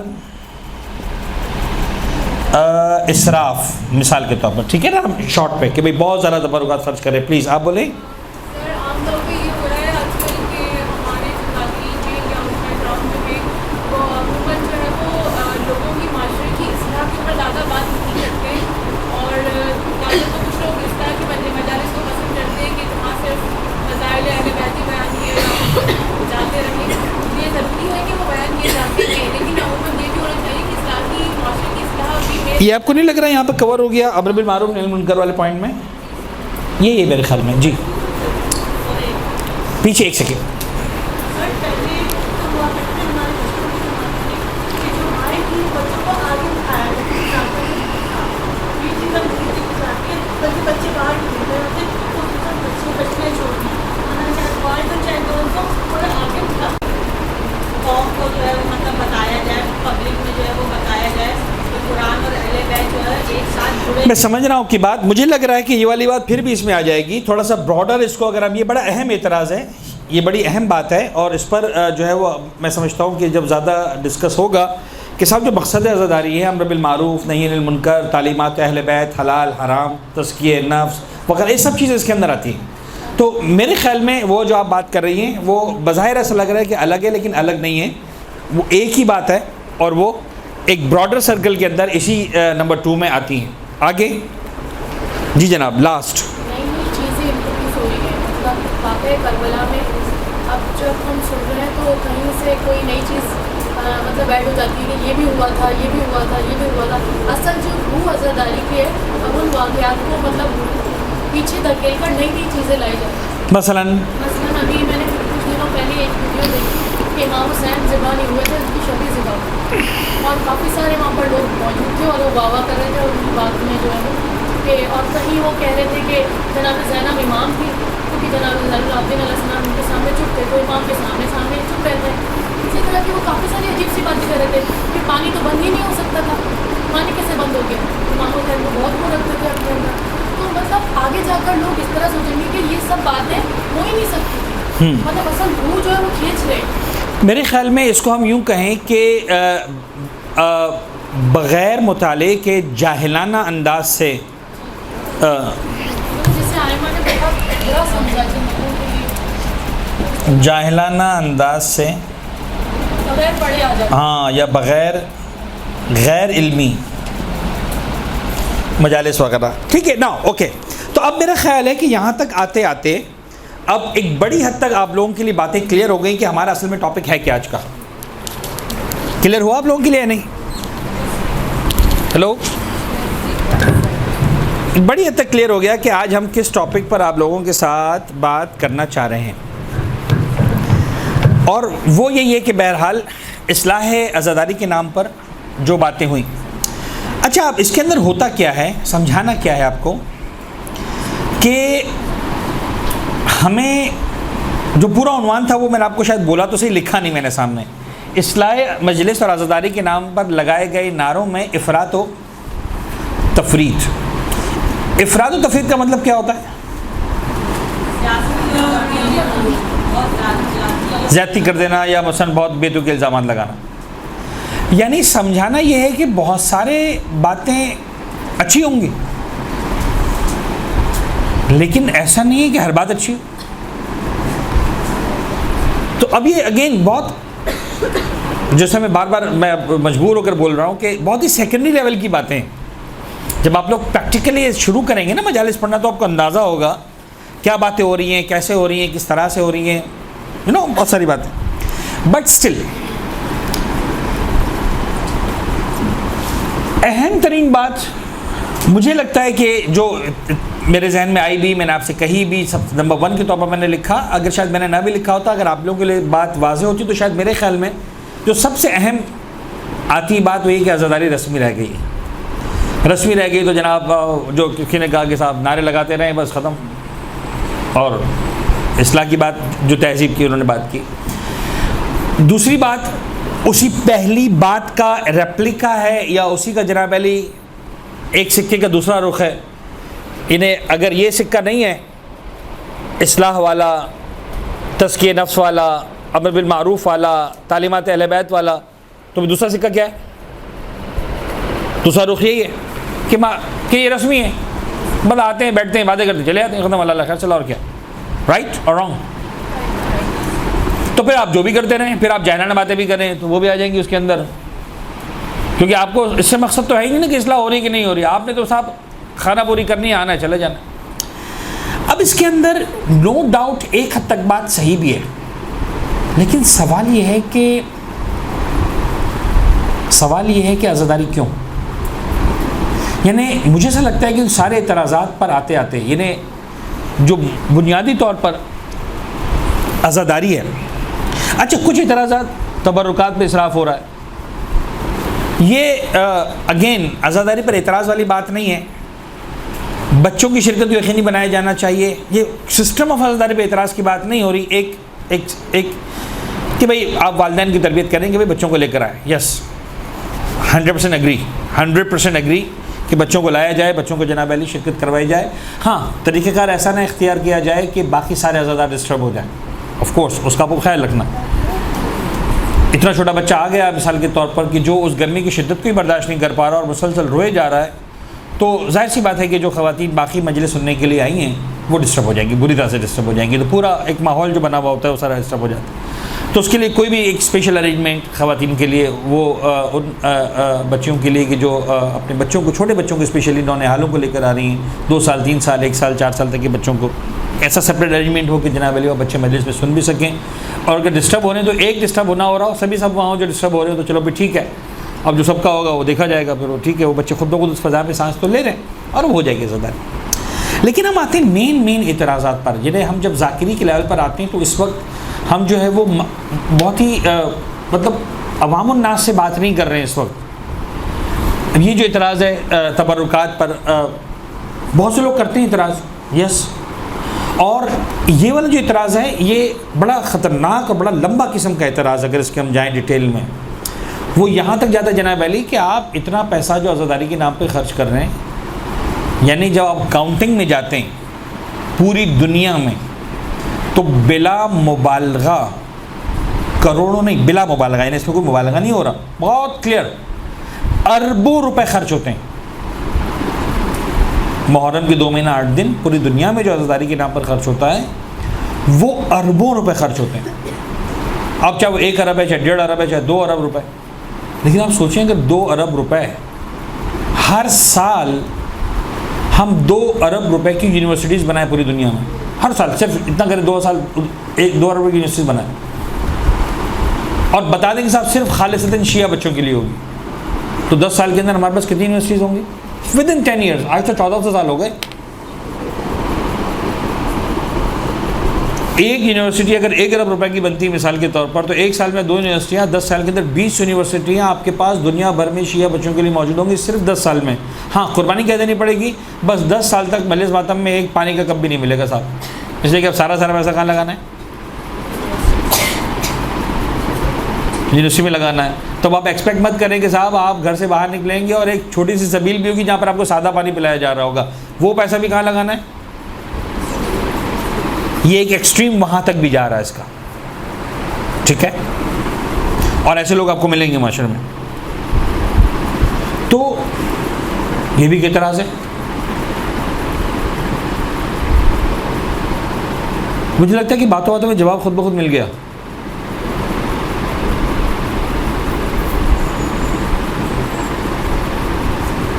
اسراف، مثال کے طور پر، ٹھیک ہے نا، شارٹ پہ کہ بھئی بہت زیادہ تبرکات خرچ کریں، پلیز آپ بولیں۔ سر عام طور پہ یہ ہو رہا ہے آج کل کہ ہمارے جو ناظرین ہیں یا انسٹاگرام میں وہ عموماً جو ہے وہ لوگوں کی معاشرے کی اصلاح کے اوپر زیادہ بات نہیں کرتے، اور زیادہ تو کچھ لوگ اس طرح کے مجالس کو پسند کرتے ہیں کہ جہاں صرف مسائل اہل بیت بیان کیے جاتے رہیں۔ یہ ضروری ہے کہ وہ بیان کیے جاتے ہیں، لیکن عموماً یہ بھی ہونا چاہیے کہ اصلاح کی معاشرے کی اصلاح بھی میں۔ یہ آپ کو نہیں لگ رہا یہاں پہ کور ہو گیا امر بالمعروف نہی عن المنکر والے پوائنٹ میں؟ یہ میرے خیال میں، جی پیچھے ایک سیکنڈ۔ بچے باہر میں سمجھ رہا ہوں کہ بات، مجھے لگ رہا ہے کہ یہ والی بات پھر بھی اس میں آ جائے گی، تھوڑا سا براڈر اس کو اگر ہم، یہ بڑا اہم اعتراض ہے، یہ بڑی اہم بات ہے، اور اس پر جو ہے وہ میں سمجھتا ہوں کہ جب زیادہ ڈسکس ہوگا کہ صاحب جو مقصد عزاداری ہے، امر بالمعروف نہی عن المنکر، تعلیمات اہل بیت، حلال حرام، تزکیہ نفس وغیرہ، یہ سب چیزیں اس کے اندر آتی ہیں. تو میرے خیال میں وہ جو آپ بات کر رہی ہیں وہ بظاہر ایسا لگ رہا ہے کہ الگ ہے، لیکن الگ نہیں ہے، وہ ایک ہی بات ہے، اور وہ ایک براڈر سرکل کے اندر اسی نمبر 2 میں آتی ہیں. آگے جی جناب، لاسٹ. نئی نئی چیزیں انٹروڈیوس ہو رہی ہیں، مطلب واقعہ کربلا میں اب جب ہم سن رہے ہیں تو کہیں سے کوئی نئی چیز مطلب ایڈ ہو جاتی ہے کہ یہ بھی ہوا تھا، یہ بھی ہوا تھا، یہ بھی ہوا تھا. اصل جو روح عزاداری کے اب ان واقعات کو مطلب پیچھے دھکیل کر نئی نئی چیزیں لائی جاتی ہیں. مثلاً ابھی میں نے کچھ دنوں پہلے ایک ویڈیو دیکھی کہ امام حسین ذبح نہیں ہوئے تھے، ان کی شبی ذبح ہوئی، اور کافی سارے وہاں پر لوگ موجود تھے اور وہ واہ کر رہے تھے، اور ان کی بات میں جو ہے وہ کہ، اور کہیں وہ کہہ رہے تھے کہ جناب زینب امام تھی، کیونکہ جناب زین العابدین علیہ السلام ان کے سامنے چپ تھے، تو امام کے سامنے چپ رہتے ہیں. اسی طرح کی وہ کافی ساری عجیب سی باتیں کر رہے تھے کہ پانی تو بند ہی نہیں ہو سکتا تھا، پانی کیسے بند ہو گیا؟ امام حسین کو بہت وہ رکھتے تھے اپنے اندر. تو مطلب آگے جا کر لوگ اس طرح سوچیں گے کہ یہ سب باتیں ہو ہی نہیں سکتی تھی، مطلب اصل روح جو ہے وہ کھینچ رہے. میرے خیال میں اس کو ہم یوں کہیں کہ بغیر مطالعے کے جاہلانہ انداز سے جسے آئمہ نے بہت برا سمجھا کہ جاہلانہ انداز سے بغیر پڑھے آ جاتے، ہاں، یا بغیر غیر علمی مجالس وغیرہ. ٹھیک ہے نا، اوکے. تو اب میرا خیال ہے کہ یہاں تک آتے آتے اب ایک بڑی حد تک آپ لوگوں کے لیے باتیں کلیئر ہو گئیں کہ ہمارا اصل میں ٹاپک ہے کیا آج کا. کلیئر ہوا آپ لوگوں کے لیے نہیں؟ ہیلو، بڑی حد تک کلیئر ہو گیا کہ آج ہم کس ٹاپک پر آپ لوگوں کے ساتھ بات کرنا چاہ رہے ہیں، اور وہ یہی ہے کہ بہرحال اصلاح عزاداری کے نام پر جو باتیں ہوئیں. اچھا، اب اس کے اندر ہوتا کیا ہے، سمجھانا کیا ہے آپ کو کہ ہمیں جو پورا عنوان تھا وہ میں نے آپ کو شاید بولا تو صحیح، لکھا نہیں میں نے سامنے. اصلاح مجلس اور عزاداری کے نام پر لگائے گئے نعروں میں افراط و تفریط. افراط و تفریط کا مطلب کیا ہوتا ہے؟ زیادتی کر دینا، یا مثلا بہت بے تک الزامات لگانا. یعنی سمجھانا یہ ہے کہ بہت سارے باتیں اچھی ہوں گی، لیکن ایسا نہیں ہے کہ ہر بات اچھی ہو. تو اب یہ اگین بہت، جیسے میں بار بار میں مجبور ہو کر بول رہا ہوں کہ بہت ہی سیکنڈری لیول کی باتیں ہیں. جب آپ لوگ پریکٹیکلی شروع کریں گے نا مجالس پڑھنا، تو آپ کو اندازہ ہوگا کیا باتیں ہو رہی ہیں، کیسے ہو رہی ہیں، کس طرح سے ہو رہی ہیں، بہت ساری باتیں. بٹ اسٹل اہم ترین بات مجھے لگتا ہے کہ جو میرے ذہن میں آئی بھی، میں نے آپ سے کہی بھی، سب نمبر 1 کے طور پر میں نے لکھا، اگر شاید میں نے نہ بھی لکھا ہوتا، اگر آپ لوگوں کے لیے بات واضح ہوتی تو شاید میرے خیال میں جو سب سے اہم آتی بات وہ یہ کہ عزاداری رسمی رہ گئی. رسمی رہ گئی تو جناب جو کسی نے کہا کہ صاحب نعرے لگاتے رہیں بس ختم، اور اصلاح کی بات جو تہذیب کی انہوں نے بات کی. دوسری بات اسی پہلی بات کا ریپلیکا ہے، یا اسی کا جناب علی ایک سکے کا دوسرا رخ ہے. انہیں اگر یہ سکہ نہیں ہے اصلاح والا، تزکیہ نفس والا، امر بالمعروف والا، تعلیمات اہل بیت والا، تو دوسرا سکہ کیا ہے؟ دوسرا رخ یہی ہے کہ یہ رسمی ہے، بس آتے ہیں بیٹھتے ہیں باتیں کرتے چلے جاتے ہیں، ختم، اللہ خیر چلا، اور کیا، رائٹ اور رانگ. تو پھر آپ جو بھی کرتے رہیں، پھر آپ جاہلانہ باتیں بھی کریں تو وہ بھی آ جائیں گی اس کے اندر، کیونکہ آپ کو اس سے مقصد تو ہے ہی نہیں نا کہ اصلاح ہو رہی کہ نہیں ہو رہی، آپ نے تو صاحب کھانا پوری کرنی ہے، آنا ہے، چلے جانا. اب اس کے اندر نو ڈاؤٹ ایک حد تک بات صحیح بھی ہے، لیکن سوال یہ ہے کہ عزاداری کیوں؟ یعنی مجھے ایسا لگتا ہے کہ سارے اعتراضات پر آتے آتے یعنی جو بنیادی طور پر عزاداری ہے، اچھا کچھ اعتراضات تبرکات پہ اسراف ہو رہا ہے، یہ اگین عزاداری پر اعتراض والی بات نہیں ہے. بچوں کی شرکت کو یقینی بنایا جانا چاہیے، یہ سسٹم آف عزاداری پہ اعتراض کی بات نہیں ہو رہی. ایک کہ بھئی آپ والدین کی تربیت کریں کہ بھئی بچوں کو لے کر آئیں، یس 100% اگری کہ بچوں کو لایا جائے, بچوں کو جناب علی شرکت کروائی جائے. ہاں طریقہ کار ایسا نہ اختیار کیا جائے کہ باقی سارے عزادار ڈسٹرب ہو جائیں. آف کورس اس کا آپ کو خیال رکھنا. اتنا چھوٹا بچہ آ گیا مثال کے طور پر کہ جو اس گرمی کی شدت کو ہی برداشت نہیں کر پا رہا اور مسلسل روئے جا رہا ہے, تو ظاہر سی بات ہے کہ جو خواتین باقی مجلس سننے کے لیے آئی ہیں وہ ڈسٹرب ہو جائیں گی, بری طرح سے ڈسٹرب ہو جائیں گی. تو پورا ایک ماحول جو بنا ہوا ہوتا ہے وہ سارا ڈسٹرب ہو جاتا ہے. تو اس کے لیے کوئی بھی ایک اسپیشل ارینجمنٹ خواتین کے لیے, وہ ان بچیوں کے لیے کہ جو اپنے بچوں کو, چھوٹے بچوں کو اسپیشلی نونہالوں کو لے کر آ رہی ہیں, 2 سال 3 سال 1 سال 4 سال تک کے بچوں کو, ایسا سپریٹ ارینجمنٹ ہو کہ جناب علی وہ بچے مجلس میں سن بھی سکیں. اور اگر ڈسٹرب ہونے تو ایک ڈسٹرب ہونا ہو رہا ہو, سبھی سب وہاں جو ڈسٹرب ہو رہے ہیں تو چلو بھی ٹھیک ہے, اب جو سب کا ہوگا وہ دیکھا جائے گا, پھر وہ ٹھیک ہے, وہ بچے خود بخود اس فضا میں سانس تو لے رہے ہیں اور وہ ہو جائے گی زیادہ. لیکن ہم آتے ہیں مین اعتراضات پر, جنہیں ہم جب ذاکری کے لیول پر آتے ہیں تو اس وقت ہم جو ہے وہ بہت ہی مطلب عوام الناس سے بات نہیں کر رہے ہیں اس وقت. یہ جو اعتراض ہے تبرکات پر, بہت سے لوگ کرتے ہیں اعتراض, یس, اور یہ والا جو اعتراض ہے یہ بڑا خطرناک اور بڑا لمبا قسم کا اعتراض, اگر اس کے ہم جائیں ڈیٹیل میں, وہ یہاں تک جاتا ہے جناب علی کہ آپ اتنا پیسہ جو عزاداری کے نام پہ خرچ کر رہے ہیں, یعنی جب آپ کاؤنٹنگ میں جاتے ہیں پوری دنیا میں تو بلا مبالغہ کروڑوں نہیں, بلا مبالغہ, یعنی اس میں کوئی مبالغہ نہیں ہو رہا, بہت کلیئر, اربوں روپے خرچ ہوتے ہیں. محرم کے 2 مہینہ 8 دن پوری دنیا میں جو عزاداری کے نام پر خرچ ہوتا ہے وہ اربوں روپے خرچ ہوتے ہیں. اب چاہے وہ 1 ارب ہے, چاہے 1.5 ارب ہے, چاہے 2 ارب روپے. لیکن آپ سوچیں اگر 2 ارب روپے ہر سال ہم 2 ارب روپے کی یونیورسٹیز بنائیں پوری دنیا میں, ہر سال صرف اتنا کریں, 2 سال 2 ارب کی یونیورسٹیز بنائیں, اور بتا دیں کہ صاحب صرف خالصتاً شیعہ بچوں کے لیے ہوگی, تو 10 سال کے اندر ہمارے پاس کتنی یونیورسٹیز ہوں گی؟ With in 10 years. آج تو 1400 سال ہو گئے. ایک یونیورسٹی اگر 1 ارب روپے کی بنتی ہے مثال کے طور پر, تو 1 سال میں 2 یونیورسٹیاں, 10 سال کے اندر 20 یونیورسٹیاں آپ کے پاس دنیا بھر میں شیعہ بچوں کے لیے موجود ہوں گی صرف 10 سال میں. ہاں قربانی کہہ دینی پڑے گی, بس 10 سال تک مجلس ماتم میں ایک پانی کا کپ بھی نہیں ملے گا صاحب, اس لیے کہ اب سارا پیسہ کہاں لگانا ہے؟ یونیورسٹی میں لگانا ہے. تو آپ ایکسپیکٹ مت کریں کہ صاحب آپ گھر سے باہر نکلیں گے اور ایک چھوٹی سی سبیل بھی ہوگی جہاں پر آپ کو سادہ پانی پلایا جا رہا ہوگا, وہ پیسہ بھی کہاں لگانا ہے؟ یہ ایک ایکسٹریم وہاں تک بھی جا رہا ہے اس کا, ٹھیک ہے, اور ایسے لوگ آپ کو ملیں گے معاشرے میں. تو یہ بھی ایک اعتراض ہے. مجھے لگتا ہے کہ باتوں باتوں میں جواب خود بخود مل گیا.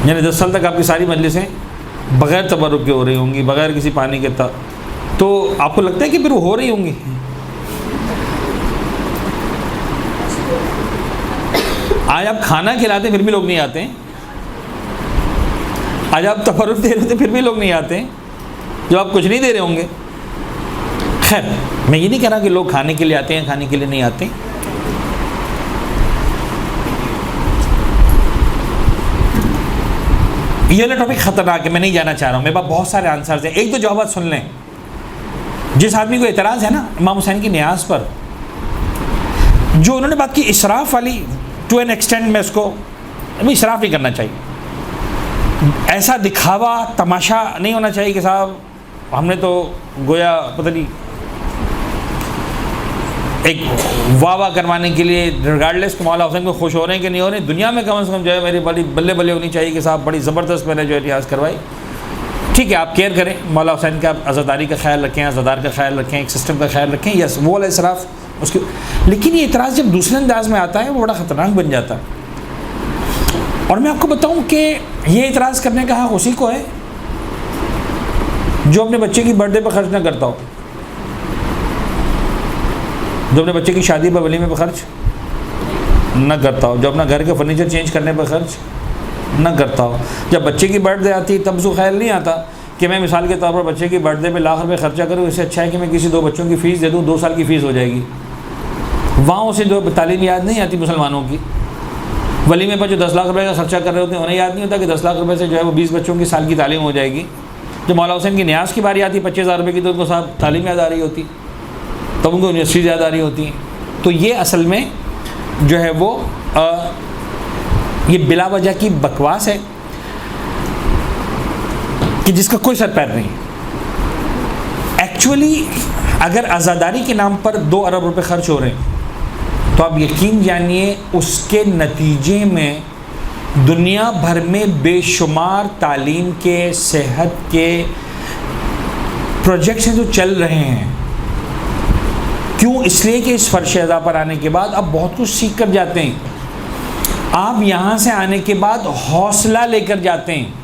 یعنی 10 سال تک آپ کی ساری مجلسیں بغیر تبرک کے ہو رہی ہوں گی, بغیر کسی پانی کے تو آپ کو لگتا ہے کہ پھر وہ ہو رہی ہوں گی؟ آج آپ کھانا کھلاتے پھر بھی لوگ نہیں آتے ہیں, آج آپ تبرک دے رہے تھے پھر بھی لوگ نہیں آتے ہیں, جو آپ کچھ نہیں دے رہے ہوں گے. خیر میں یہ نہیں کہہ رہا کہ لوگ کھانے کے لیے آتے ہیں, کھانے کے لیے نہیں آتے. یہ والا ٹاپک خطرناک ہے, میں نہیں جانا چاہ رہا ہوں, میرے پاس بہت سارے آنسرز ہیں. ایک تو جوابات سن لیں. جس آدمی کو اعتراض ہے نا امام حسین کی نیاز پر, جو انہوں نے بات کی اسراف والی, ٹو این ایکسٹینڈ میں اس کو ابھی اسراف نہیں کرنا چاہیے. ایسا دکھاوا تماشا نہیں ہونا چاہیے کہ صاحب ہم نے تو گویا پتہ نہیں ایک واہ کروانے کے لیے ریگارڈلیس کہ مولا حسین کو خوش ہو رہے ہیں کہ نہیں ہو رہے ہیں, دنیا میں کم از کم جو ہے میری بڑی بلے بلے ہونی چاہیے کہ صاحب بڑی زبردست میں نے جو احتیاط کروائی. ٹھیک ہے آپ کیئر کریں, مولا حسین کا عزاداری کا خیال رکھیں, عزادار کا خیال رکھیں, ایک سسٹم کا خیال رکھیں, یس وہ والا اسراف اس کی. لیکن یہ اعتراض جب دوسرے انداز میں آتا ہے وہ بڑا خطرناک بن جاتا ہے. اور میں آپ کو بتاؤں کہ یہ اعتراض کرنے کا حق اسی کو ہے جو اپنے بچے کی برتھ ڈے پہ خرچ نہ کرتا ہو, جو اپنے بچے کی شادی پہ ولیمے پہ خرچ نہ کرتا ہو, جو اپنا گھر کے فرنیچر چینج کرنے پہ خرچ نہ کرتا ہو. جب بچے کی برتھ ڈے آتی تب اس کو خیال نہیں آتا کہ میں مثال کے طور پر بچے کی برتھ ڈے پہ لاکھ روپے خرچہ کروں, اس سے اچھا ہے کہ میں کسی 2 بچوں کی فیس دے دوں, 2 سال کی فیس ہو جائے گی. وہاں اسے جو تعلیم یاد نہیں آتی مسلمانوں کی. ولیمے پر جو 10 لاکھ روپے کا خرچہ کر رہے ہوتے ہیں انہیں یاد نہیں ہوتا کہ 10 لاکھ روپے سے جو ہے وہ 20 بچوں کی سال کی تعلیم ہو جائے گی. جب مولا حسین کی نیاز کی باری آتی 25,000 روپے کی, تو ان کو صاحب تعلیم یاد آ رہی ہوتی, تب ان کو یونیورسٹی یاد آ رہی ہوتی ہیں. تو یہ اصل میں جو ہے وہ یہ بلا وجہ کی بکواس ہے. کہ جس کا کوئی سر پیر نہیں. ایکچولی اگر عزاداری کے نام پر 2 ارب روپے خرچ ہو رہے ہیں تو آپ یقین جانیے اس کے نتیجے میں دنیا بھر میں بے شمار تعلیم کے، صحت کے پروجیکٹس ہیں جو چل رہے ہیں. کیوں؟ اس لیے کہ اس فرش اعضاء پر آنے کے بعد آپ بہت کچھ سیکھ کر جاتے ہیں. آپ یہاں سے آنے کے بعد حوصلہ لے کر جاتے ہیں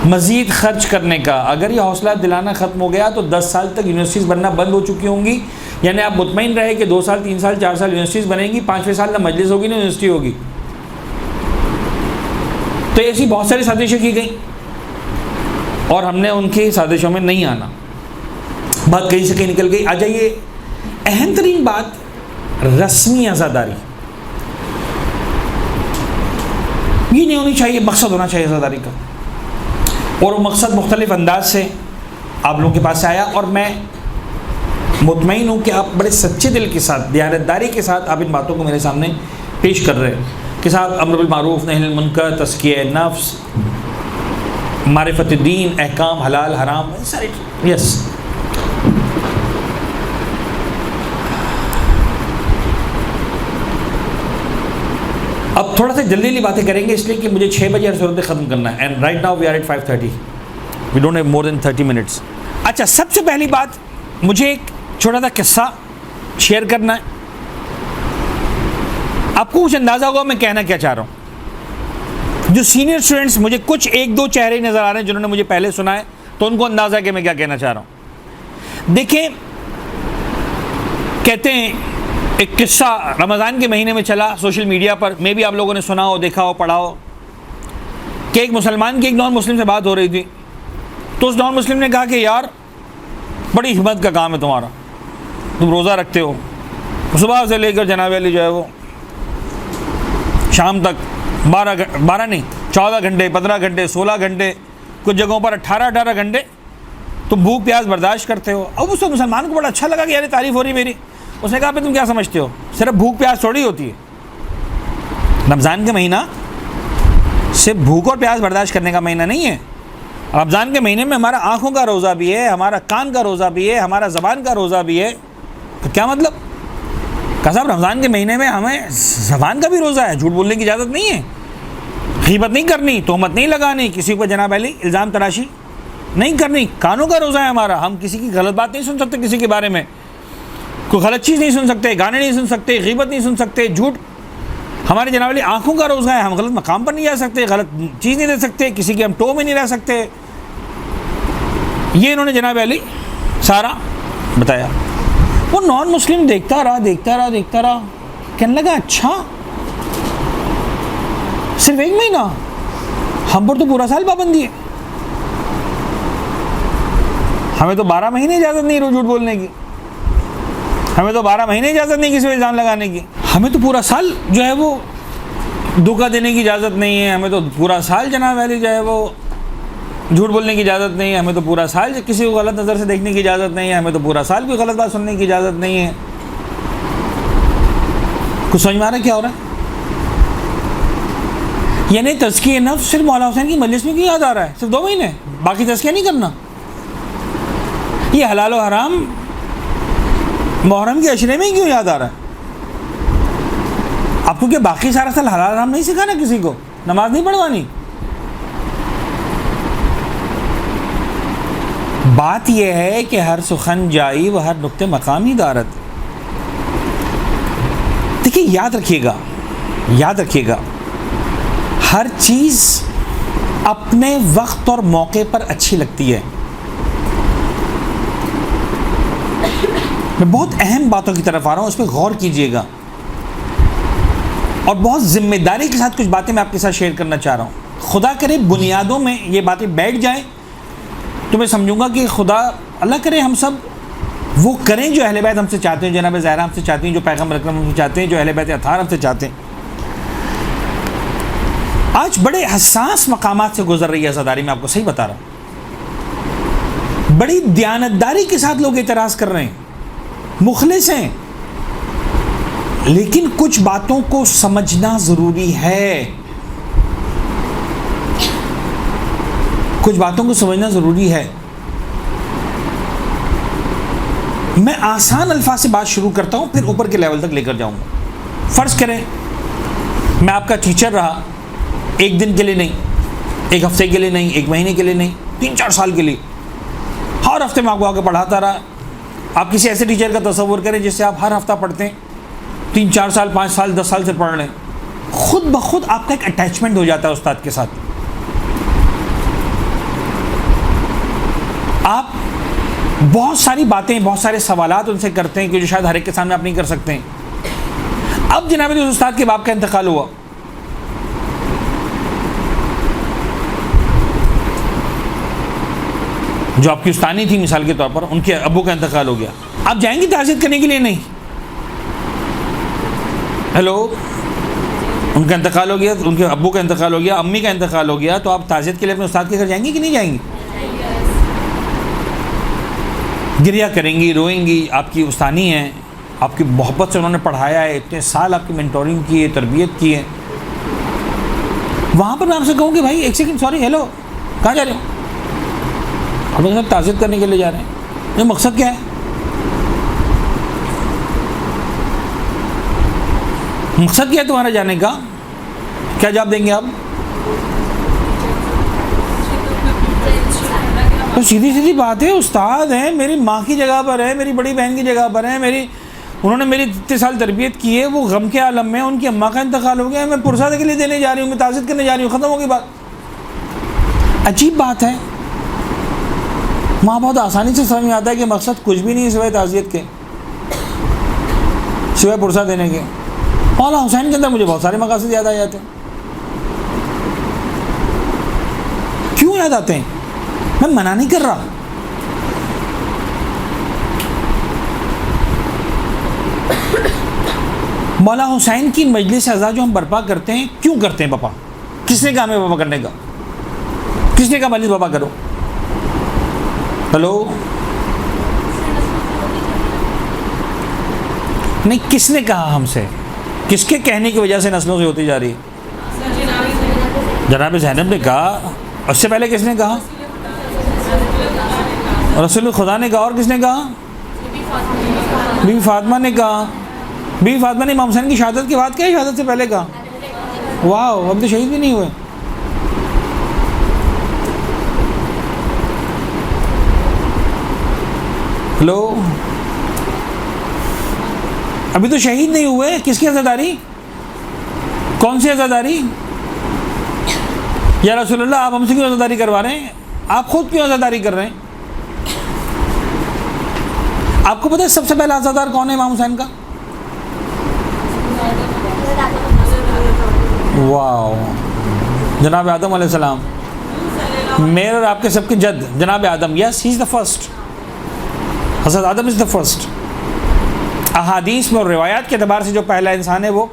مزید خرچ کرنے کا. اگر یہ حوصلہ دلانا ختم ہو گیا تو 10 سال تک یونیورسٹیز بننا بند ہو چکی ہوں گی. یعنی آپ مطمئن رہے کہ 2 سال 3 سال 4 سال یونیورسٹیز بنیں گی، 5ویں سال نہ مجلس ہوگی نہ یونیورسٹی ہوگی. تو ایسی بہت ساری سازشیں کی گئیں اور ہم نے ان کی سازشوں میں نہیں آنا. بات کہیں سے کہیں نکل گئی. آ جائیے اہم ترین بات، رسمی عزاداری. یہ نہیں ہونی چاہیے، مقصد ہونا چاہیے عزاداری کا. اور وہ مقصد مختلف انداز سے آپ لوگوں کے پاس آیا، اور میں مطمئن ہوں کہ آپ بڑے سچے دل کے ساتھ، دیانتداری کے ساتھ آپ ان باتوں کو میرے سامنے پیش کر رہے ہیں کہ صاحب امر بالمعروف نہی عن المنکر، تزکیہ نفس، معرفت دین، احکام حلال حرام، سارے. یس. اب تھوڑا سا جلدی جلدی باتیں کریں گے اس لیے کہ مجھے 6 بجے ہر صورت ختم کرنا ہے. And right now we are at 5:30. We don't have more than 30 minutes. اچھا، سب سے پہلی بات مجھے ایک چھوٹا سا قصہ شیئر کرنا ہے. آپ کو کچھ اندازہ ہوگا میں کہنا کیا چاہ رہا ہوں. جو سینئر اسٹوڈنٹس، مجھے کچھ 1-2 چہرے نظر آ رہے ہیں جنہوں نے مجھے پہلے سنا ہے، تو ان کو اندازہ ہے کہ میں کیا کہنا چاہ رہا ہوں. دیکھیں، کہتے ہیں ایک قصہ رمضان کے مہینے میں چلا سوشل میڈیا پر، میں بھی آپ لوگوں نے سنا ہو، دیکھا ہو، پڑھا ہو، کہ ایک مسلمان کی ایک نان مسلم سے بات ہو رہی تھی. تو اس نان مسلم نے کہا کہ یار بڑی ہمت کا کام ہے تمہارا، تم روزہ رکھتے ہو صبح سے لے کر جناب علی جو ہے وہ شام تک 12 نہیں 14 گھنٹے 15 گھنٹے 16 گھنٹے، کچھ جگہوں پر 18 گھنٹے تم بھوک پیاس برداشت کرتے ہو. اب اس مسلمان کو بڑا اچھا لگا کہ یار تعریف ہو رہی میری. اس نے کہا پہ تم کیا سمجھتے ہو، صرف بھوک پیاس تھوڑی ہوتی ہے. رمضان کا مہینہ صرف بھوک اور پیاس برداشت کرنے کا مہینہ نہیں ہے. رمضان کے مہینے میں ہمارا آنکھوں کا روزہ بھی ہے، ہمارا کان کا روزہ بھی ہے، ہمارا زبان کا روزہ بھی ہے. تو کیا مطلب؟ کہ صاحب رمضان کے مہینے میں ہمیں زبان کا بھی روزہ ہے، جھوٹ بولنے کی اجازت نہیں ہے، غیبت نہیں کرنی، تہمت نہیں لگانی، کسی کو جناب علی الزام تراشی نہیں کرنی. کانوں کا روزہ ہے ہمارا، ہم کسی کی غلط بات نہیں سن سکتے، کسی کے بارے میں کوئی غلط چیز نہیں سن سکتے، گانے نہیں سن سکتے، غیبت نہیں سن سکتے، جھوٹ. ہمارے جناب علی آنکھوں کا روزہ ہے، ہم غلط مقام پر نہیں جا سکتے، غلط چیز نہیں دے سکتے، کسی کے ہم ٹو میں نہیں رہ سکتے. یہ انہوں نے جناب علی سارا بتایا. وہ نان مسلم دیکھتا رہا، کہنے لگا اچھا صرف 1 مہینہ، ہم پر تو پورا سال پابندی ہے، ہمیں تو 12 مہینے اجازت نہیں جھوٹ بولنے کی، ہمیں تو 12 مہینے اجازت نہیں کسی پہ الزام لگانے کی، ہمیں تو پورا سال جو ہے وہ دھوکہ دینے کی اجازت نہیں ہے، ہمیں تو پورا سال جناب علی جو ہے وہ جھوٹ بولنے کی اجازت نہیں ہے، ہمیں تو پورا سال کسی کو غلط نظر سے دیکھنے کی اجازت نہیں ہے، ہمیں تو پورا سال کوئی غلط بات سننے کی اجازت نہیں ہے. کچھ سمجھ میں آ رہا ہے کیا ہو رہا ہے؟ یعنی تزکیہ نفس صرف مولا حسین کی مجلس میں کیوں یاد آ رہا ہے؟ صرف 2 مہینے، باقی تزکیہ نہیں کرنا. یہ حلال و حرام محرم کے عشرے میں ہی کیوں یاد آ رہا ہے آپ کو؟ کہ باقی سارا سال حلال حرام نہیں سکھانا کسی کو، نماز نہیں پڑھوانی. بات یہ ہے کہ ہر سخن جائی و ہر نقطے مقامی دارت. دیکھیے یاد رکھیے گا ہر چیز اپنے وقت اور موقع پر اچھی لگتی ہے. میں بہت اہم باتوں کی طرف آ رہا ہوں، اس پہ غور کیجئے گا، اور بہت ذمہ داری کے ساتھ کچھ باتیں میں آپ کے ساتھ شیئر کرنا چاہ رہا ہوں. خدا کرے بنیادوں میں یہ باتیں بیٹھ جائیں تو میں سمجھوں گا کہ خدا اللہ کرے ہم سب وہ کریں جو اہل بیت ہم سے چاہتے ہیں، جناب زہرا ہم سے چاہتی ہیں، جو پیغمبر اکرم ہم سے چاہتے ہیں، جو اہل بیت اطہار ہم سے چاہتے ہیں. آج بڑے حساس مقامات سے گزر رہی ہے عزاداری، میں آپ کو صحیح بتا رہا ہوں. بڑی دیانتداری کے ساتھ لوگ اعتراض کر رہے ہیں، مخلص ہیں، لیکن کچھ باتوں کو سمجھنا ضروری ہے. کچھ باتوں کو سمجھنا ضروری ہے. میں آسان الفاظ سے بات شروع کرتا ہوں، پھر اوپر کے لیول تک لے کر جاؤں گا. فرض کریں میں آپ کا ٹیچر رہا، ایک دن کے لیے نہیں، ایک ہفتے کے لیے نہیں، ایک مہینے کے لیے نہیں، 3-4 سال کے لیے. ہر ہفتے میں آپ کو آ کے پڑھاتا رہا. آپ کسی ایسے ٹیچر کا تصور کریں جس سے آپ ہر ہفتہ پڑھتے ہیں، 3-4 سال 5 سال 10 سال سے پڑھ رہے ہیں. خود بخود آپ کا ایک اٹیچمنٹ ہو جاتا ہے استاد کے ساتھ. آپ بہت ساری باتیں، بہت سارے سوالات ان سے کرتے ہیں کہ جو شاید ہر ایک کے سامنے آپ نہیں کر سکتے ہیں. اب جناب اس استاد کے باپ کا انتقال ہوا، جو آپ کی استانی تھی مثال کے طور پر، ان کے ابو کا انتقال ہو گیا. آپ جائیں گے تعزیت کرنے کے لیے؟ نہیں. ہیلو، ان کا انتقال ہو گیا، ان کے ابو کا انتقال ہو گیا، امی کا انتقال ہو گیا، تو آپ تعزیت کے لیے اپنے استاد کے گھر جائیں گی کہ نہیں جائیں گی؟ گریہ کریں گی، روئیں گی. آپ کی استانی ہیں، آپ کی محبت سے انہوں نے پڑھایا ہے، اتنے سال آپ کی مینٹورنگ کی ہے، تربیت کی ہے. وہاں پر میں آپ سے کہوں کہ بھائی ایک سیکنڈ، سوری، ہیلو، کہاں جا رہے ہو؟ آپ لوگ سب تعزیت کرنے کے لیے جا رہے ہیں. یہ مقصد کیا ہے؟ مقصد کیا ہے تمہارا جانے کا؟ کیا جواب دیں گے آپ؟ تو سیدھی بات ہے، استاد ہیں، میری ماں کی جگہ پر ہے، میری بڑی بہن کی جگہ پر ہے، انہوں نے میری اتنے سال تربیت کی ہے. وہ غم کے عالم میں ان کی اماں کا انتقال ہو گیا ہے، میں پرساد کے لیے دینے جا رہی ہوں، میں تعزیت کرنے جا رہی ہوں. ختم ہو گئی بات. عجیب بات ہے. وہاں بہت آسانی سے سمجھ میں آتا ہے کہ مقصد کچھ بھی نہیں ہے سوائے تعزیت کے، سوائے پرسہ دینے کے. مولانا حسین کے اندر مجھے بہت سارے مقاصد یاد آ جاتے ہیں. کیوں یاد آتے ہیں؟ میں منع نہیں کر رہا. مولانا حسین کی مجلس اعزاز جو ہم برپا کرتے ہیں، کیوں کرتے ہیں پاپا؟ کس نے کہا ہمیں برپا کرنے کا؟ کس نے کہا مجلس برپا کرو؟ ہلو، نہیں، کس نے کہا ہم سے؟ کس کے کہنے کی وجہ سے نسلوں سے ہوتی جا رہی ہے؟ جناب زینب نے کہا. اس سے پہلے کس نے کہا؟ رسول خدا نے کہا. اور کس نے کہا؟ بی بی فاطمہ نے کہا. بی بی فاطمہ نے امام حسین کی شہادت کے بعد کیا شہادت سے پہلے کہا؟ واو، اب تو شہید بھی نہیں ہوئے. ہلو، ابھی تو شہید نہیں ہوئے. کس کی عزاداری؟ کون سی عزاداری؟ یا رسول اللہ آپ ہم سے کیوں عزاداری کروا رہے ہیں؟ آپ خود کیوں عزاداری کر رہے ہیں؟ آپ کو پتہ ہے سب سے پہلا عزادار کون ہے امام حسین کا؟ واو، جناب آدم علیہ السلام. میرے اور آپ کے سب کے جد جناب آدم. یس، ہی از دا فرسٹ. حضرت آدم از دا فرسٹ. احادیث میں اور روایات کے اعتبار سے جو پہلا انسان ہے وہ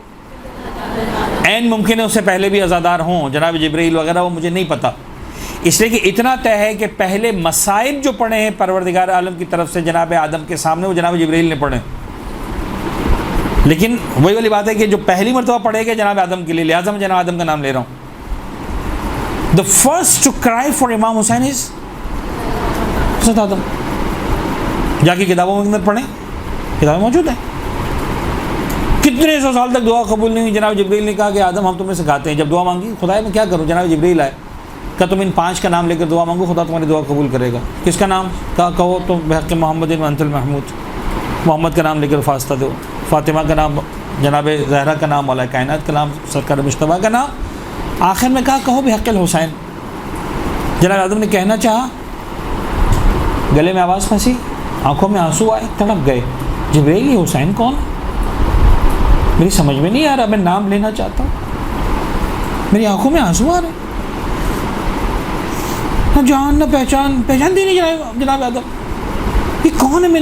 عین ممکن ہے اس سے پہلے بھی عزادار ہوں، جناب جبرائیل وغیرہ، وہ مجھے نہیں پتہ. اس لیے کہ اتنا طے ہے کہ پہلے مصائب جو پڑھے ہیں پروردگار عالم کی طرف سے جناب آدم کے سامنے، وہ جناب جبرائیل نے پڑھے. لیکن وہی والی بات ہے کہ جو پہلی مرتبہ پڑھے گا جناب آدم کے لیے، لہٰذا میں جناب آدم کا نام لے رہا ہوں. The first to cry for Imam Hussain از حضرت آدم. جا کے کتابوں کے اندر پڑھیں، کتابیں موجود ہیں. کتنے سو سال تک دعا قبول نہیں ہوئی. جناب جبرائیل نے کہا کہ آدم ہم تمہیں سکھاتے ہیں. جب دعا مانگی، خدا میں کیا کروں؟ جناب جبرائیل آئے، کہ تم ان 5 کا نام لے کر دعا مانگو، خدا تمہاری دعا قبول کرے گا. کس کا نام؟ کہو تم بحق محمد انت المحمود. محمد کا نام لے کر فاستہ دو. فاطمہ کا نام، جناب زہرا کا نام، مولا کائنات کا نام، سرکار مصطفیٰ کا نام. آخر میں کہا کہو بحق الحسین. جناب آدم نے کہنا چاہا، گلے میں آواز پھنسی، آنکھوں میں آنسو آئے، تڑپ گئے. جبرائیل یہ حسین کون؟ میری سمجھ میں نہیں آ رہا، میں نام لینا چاہتا ہوں، میری آنکھوں میں آنسو آ رہے ہیں. نہ جان نہ پہچان دی نہیں جناب آدم. یہ کون ہے؟ میں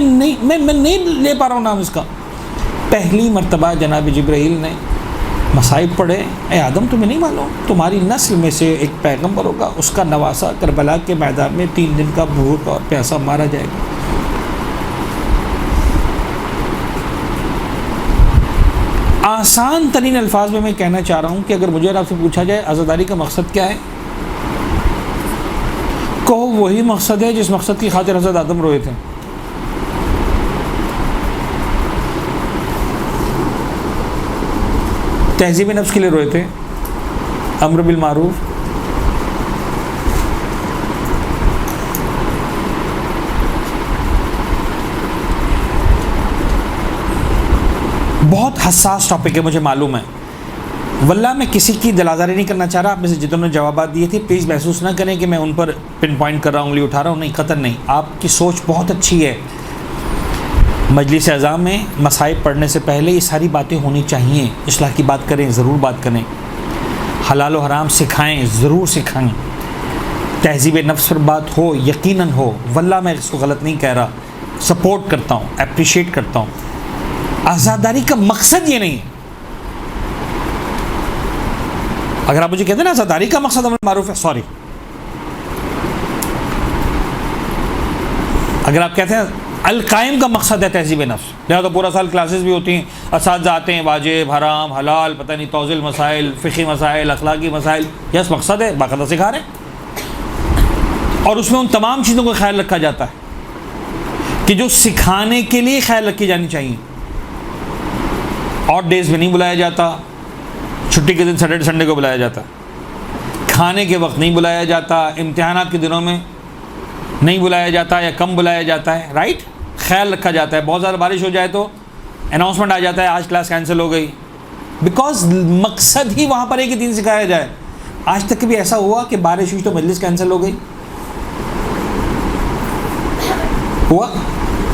نہیں لے پا رہا ہوں نام اس کا. پہلی مرتبہ جناب جبرائیل نے مصائب پڑھے. اے آدم تمہیں نہیں معلوم تمہاری نسل میں سے ایک پیغمبر ہوگا، اس کا نواسا کربلا کے میدان میں 3 دن کا بھوک اور پیاسا مارا جائے گا. آسان ترین الفاظ میں کہنا چاہ رہا ہوں کہ اگر مجھے اور آپ سے پوچھا جائے عزاداری کا مقصد کیا ہے، کہو وہی مقصد ہے جس مقصد کی خاطر حضرت آدم روئے تھے. تہذیب نفس کے لیے روئے تھے, امر بالمعروف, بہت حساس ٹاپک ہے مجھے معلوم ہے, واللہ میں کسی کی دل آزاری نہیں کرنا چاہ رہا. آپ میں سے جتنے جوابات دیے تھے پلیز محسوس نہ کریں کہ میں ان پر پن پوائنٹ کر رہا ہوں, انگلی اٹھا رہا ہوں, نہیں, قطعاً نہیں. آپ کی سوچ بہت اچھی ہے. مجلس اعظم میں مصائب پڑھنے سے پہلے یہ ساری باتیں ہونی چاہیے. اصلاح کی بات کریں, ضرور بات کریں. حلال و حرام سکھائیں, ضرور سکھائیں. تہذیب نفس پر بات ہو, یقیناً ہو. واللہ میں اس کو غلط نہیں کہہ رہا, سپورٹ کرتا ہوں, اپریشیٹ کرتا ہوں. آزاداری کا مقصد یہ نہیں ہے. اگر آپ مجھے کہتے ہیں نا آزاداری کا مقصد امر معروف ہے, سوری. اگر آپ کہتے ہیں القائم کا مقصد ہے تہذیب نفس, لہٰذا پورا سال کلاسز بھی ہوتی ہیں, اساتذہ آتے ہیں, واجب حرام حلال پتہ نہیں توزیل مسائل, فقہی مسائل, اخلاقی مسائل, یس مقصد ہے, باقاعدہ سکھا رہے ہیں. اور اس میں ان تمام چیزوں کا خیال رکھا جاتا ہے کہ جو سکھانے کے لیے خیال رکھی جانی چاہیے. اور ڈیز میں نہیں بلایا جاتا, چھٹی کے دن سیٹرڈے سنڈے کو بلایا جاتا, کھانے کے وقت نہیں بلایا جاتا, امتحانات کے دنوں میں نہیں بلایا جاتا یا کم بلایا جاتا ہے, رائٹ. خیال رکھا جاتا ہے. بہت زیادہ بارش ہو جائے تو اناؤنسمنٹ آ جاتا ہے آج کلاس کینسل ہو گئی, بیکاز مقصد ہی وہاں پر ہے کہ دین سکھایا جائے. آج تک بھی ایسا ہوا کہ بارش ہوئی تو مجلس کینسل ہو گئی؟ ہوا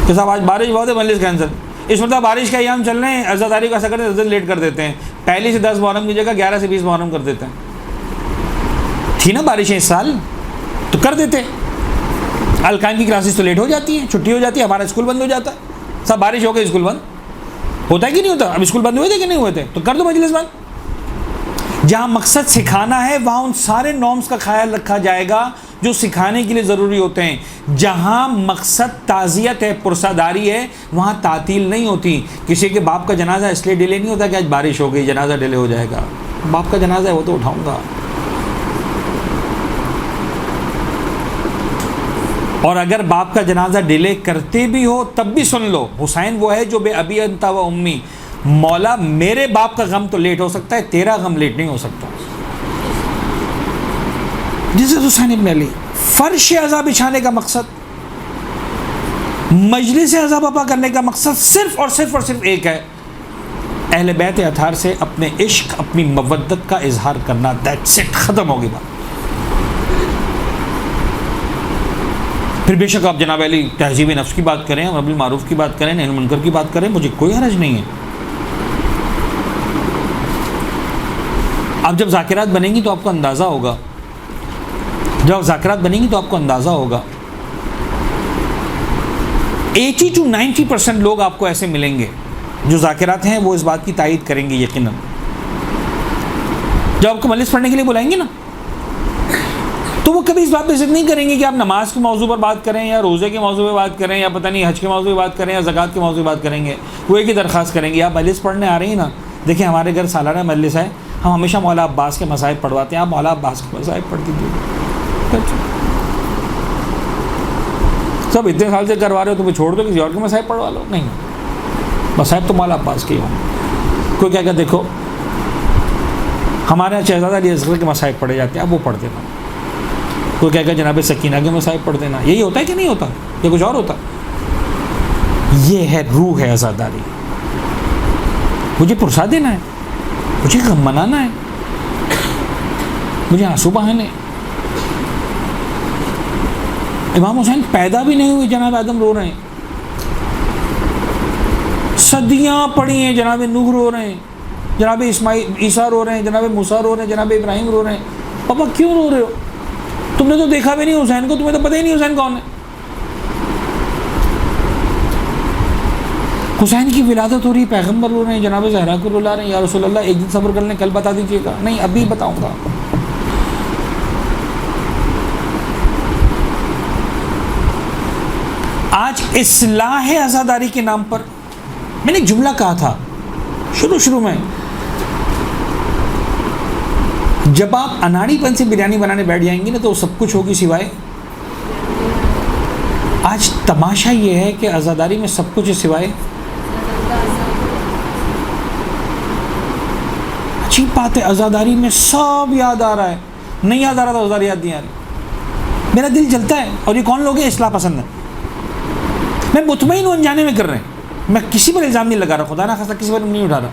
کہ صاحب آج بارش بہت ہے مجلس کینسل. اس مطلب بارش کا ایام چل رہے ہیں, عزاداری کو ایسا کرتے ہیں لیٹ کر دیتے ہیں, پہلی سے 10 محرم کی جگہ 11 سے 20 محرم کر دیتے ہیں. تھی نا بارشیں اس سال تو کر دیتے. القائم کی کلاسز تو لیٹ ہو جاتی ہیں, چھٹی ہو جاتی ہے, ہمارا اسکول بند ہو جاتا ہے. سب بارش ہو گئی اسکول بند ہوتا ہے کہ نہیں ہوتا؟ اب اسکول بند ہوئے تھے کہ نہیں ہوئے تھے؟ تو کر دو مجلس بند. جہاں مقصد سکھانا ہے وہاں ان سارے نارمز کا خیال رکھا جائے گا جو سکھانے کے لیے ضروری ہوتے ہیں. جہاں مقصد تعزیت ہے, پرساداری ہے, وہاں تعطیل نہیں ہوتی. کسی کے باپ کا جنازہ اس لیے ڈیلے نہیں ہوتا کہ آج بارش ہو گئی جنازہ ڈیلے ہو جائے گا. باپ کا جنازہ ہے وہ تو اٹھاؤں گا. اور اگر باپ کا جنازہ ڈیلے کرتے بھی ہو تب بھی سن لو, حسین وہ ہے جو بے ابی انت و امی, مولا میرے باپ کا غم تو لیٹ ہو سکتا ہے, تیرا غم لیٹ نہیں ہو سکتا. جس حسین ابن علی. فرش عذاب بچھانے کا مقصد, مجلس عذاب اپا کرنے کا مقصد صرف اور صرف ایک ہے, اہل بیت اطہار سے اپنے عشق اپنی مودت کا اظہار کرنا. دیٹس اٹ, ختم ہوگی بات. پھر بے شک آپ جناب علی تہذیب نفس کی بات کریں, امر بالمعروف کی بات کریں, نہی عن المنکر کی بات کریں, مجھے کوئی حرج نہیں ہے. اب جب ذاکرات بنیں گی تو آپ کو اندازہ ہوگا, جب ذاکرات بنیں گی تو آپ کو اندازہ ہوگا 80 to 90% لوگ آپ کو ایسے ملیں گے جو ذاکرات ہیں, وہ اس بات کی تائید کریں گے یقیناً. جب آپ کو مجلس پڑھنے کے لیے بلائیں گے نا تو وہ کبھی اس بات پہ ضد نہیں کریں گے کہ آپ نماز کے موضوع پر بات کریں یا روزے کے موضوع پہ بات کریں یا پتہ نہیں حج کے موضوع پہ بات کریں یا زکوٰۃ کے موضوع پہ بات کریں گے. وہ ایک ہی درخواست کریں گے, آپ مجلس پڑھنے آ رہی ہیں نا, دیکھیں ہمارے گھر سالانہ مجلس ہے, ہم ہمیشہ مولا عباس کے مصائب پڑھواتے ہیں, آپ مولا عباس کے مصائب پڑھ دیجیے. سب اتنے سال سے کروا رہے ہو تو وہ چھوڑ دو, کسی اور کے مصائب پڑھوا لو. نہیں, مصائب تو مولا عباس کے ہی ہوں. کوئی کہہ کر دیکھو ہمارے یہاں شہزادہ علی اصغر کے مصائب پڑھے جاتے ہیں, اب وہ پڑھ دینا. کوئی کہہ کر جناب سکینہ کے مصائب پڑھ دینا. یہی ہوتا ہے کہ نہیں ہوتا, یہ کچھ اور ہوتا؟ یہ ہے روح ہے عزاداری. مجھے پرسا دینا ہے, مجھے غم منانا ہے, مجھے آنسو بہانے. امام حسین پیدا بھی نہیں ہوئے جناب آدم رو رہے ہیں, صدیاں پڑی ہیں جناب نوح رو رہے ہیں, جناب عیسیٰ رو رہے ہیں, جناب موسیٰ رو رہے ہیں, جناب ابراہیم رو رہے ہیں. پاپا کیوں رو رہے ہو؟ تم نے تو دیکھا بھی نہیں حسین کو, تمہیں تو پتہ ہی نہیں حسین کون ہے. حسین کی ولادت ہو رہی, پیغمبر رو رہے ہیں, جناب زہرا کو رلا رہے ہیں, یا رسول اللہ ایک دن صبر کر لیں, کل بتا دیجیے گا. نہیں, ابھی بتاؤں گا. آج اصلاح عزاداری کے نام پر میں نے ایک جملہ کہا تھا شروع میں, جب آپ اناڑی پن سے بریانی بنانے بیٹھ جائیں گی نا تو سب کچھ ہوگی سوائے تماشا یہ ہے کہ عزاداری میں سب کچھ ہے سوائے عجیب بات ہے، عزاداری میں سب یاد آ رہا ہے، نہیں یاد آ رہا تو عزاداری یاد نہیں آ رہی. میرا دل جلتا ہے. اور یہ کون لوگ ہیں اصلاح پسند ہیں؟ میں مطمئن ہوں انجانے میں کر رہے ہیں. میں کسی پر الزام نہیں لگا رہا، خدا نہ خاصہ کسی پر نہیں اٹھا رہا.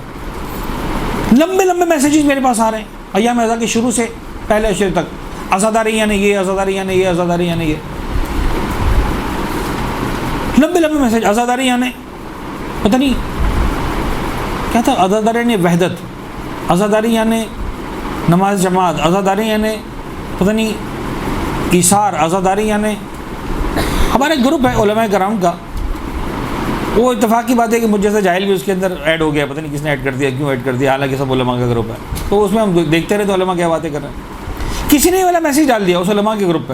لمبے لمبے میسیجز میرے پاس آ رہے ہیں ایام رضا کے شروع سے پہلے اشرے تک، عزاداری یعنی یہ، عزاداری یعنی یہ، عزاداری یعنی یہ، لمبے لمبے میسیج. عزاداری یعنی پتہ نہیں کیا تھا، عزاداری یعنی وحدت، عزاداری یعنی نماز جماعت، عزاداری یعنی پتہ نہیں ایثار، عزاداری یعنی ہمارے گروپ ہے علماء کرام کا. وہ اتفاق کی بات ہے کہ مجھ جیسا جاہل بھی اس کے اندر ایڈ ہو گیا، پتہ نہیں کس نے ایڈ کر دیا، کیوں ایڈ کر دیا، حالانکہ سب علماء کا گروپ ہے. تو اس میں ہم دیکھتے رہے تو علماء کیا باتیں کر رہے ہیں. کسی نے والا میسیج ڈال دیا اس علماء کے گروپ پہ،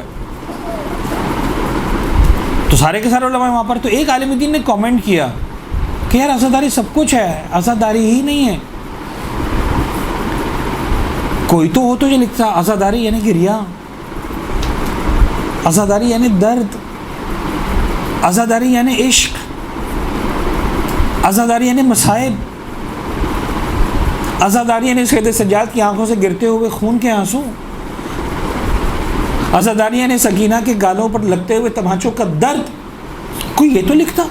تو سارے کے سارے علماء وہاں پر. تو ایک عالم دین نے کامنٹ کیا کہ یار عزاداری سب کچھ ہے، عزاداری ہی نہیں ہے. کوئی تو ہو تو یہ لکھتا عزاداری یعنی کہ ریا، عزاداری یعنی درد، عزاداری یعنی عشق، عزاداری یعنی مصائب، عزاداری یعنی سید سجاد کی آنکھوں سے گرتے ہوئے خون کے آنسو، عزاداری یعنی سکینہ کے گالوں پر لگتے ہوئے تماچوں کا درد. کوئی یہ تو لکھتا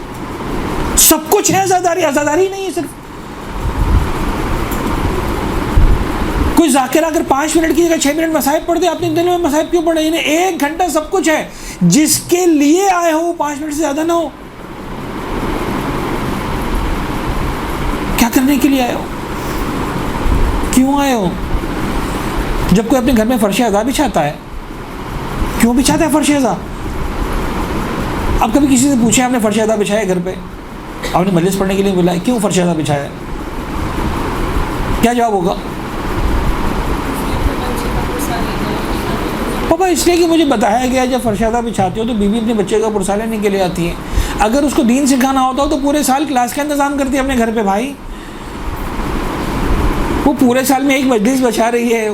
سب کچھ ہے عزاداری، عزاداری نہیں ہے صرف. کوئی ذاکر اگر 5 منٹ کی جگہ 6 منٹ مصائب پڑھ دے، اپنے دلوں میں مصائب کیوں پڑھے؟ یعنی 1 گھنٹہ سب کچھ ہے. جس کے لیے آئے ہو 5 منٹ سے زیادہ نہ ہو. کیا کرنے کے لیے آئے ہو؟ کیوں آئے ہو؟ جب کوئی اپنے گھر میں فرش عزا بچھاتا ہے، کیوں بچھاتا ہے فرش عزا؟ اب کبھی کسی سے پوچھیں آپ نے فرش عزا بچھایا گھر پہ، آپ نے مجلس پڑھنے کے لیے بولا ہے، کیوں فرش عزا بچھایا ہے؟ کیا جواب ہوگا؟ پاپا اس لیے کہ مجھے بتایا گیا جب فرش عزا بچھاتے ہو تو بیوی اپنے بچے کا پرسہ لینے کے لیے آتی ہے. اگر اس کو دین سکھانا ہوتا ہو تو پورے سال کلاس کا انتظام کرتی ہے اپنے گھر پہ. بھائی وہ پورے سال میں ایک مجلس بچا رہی ہے،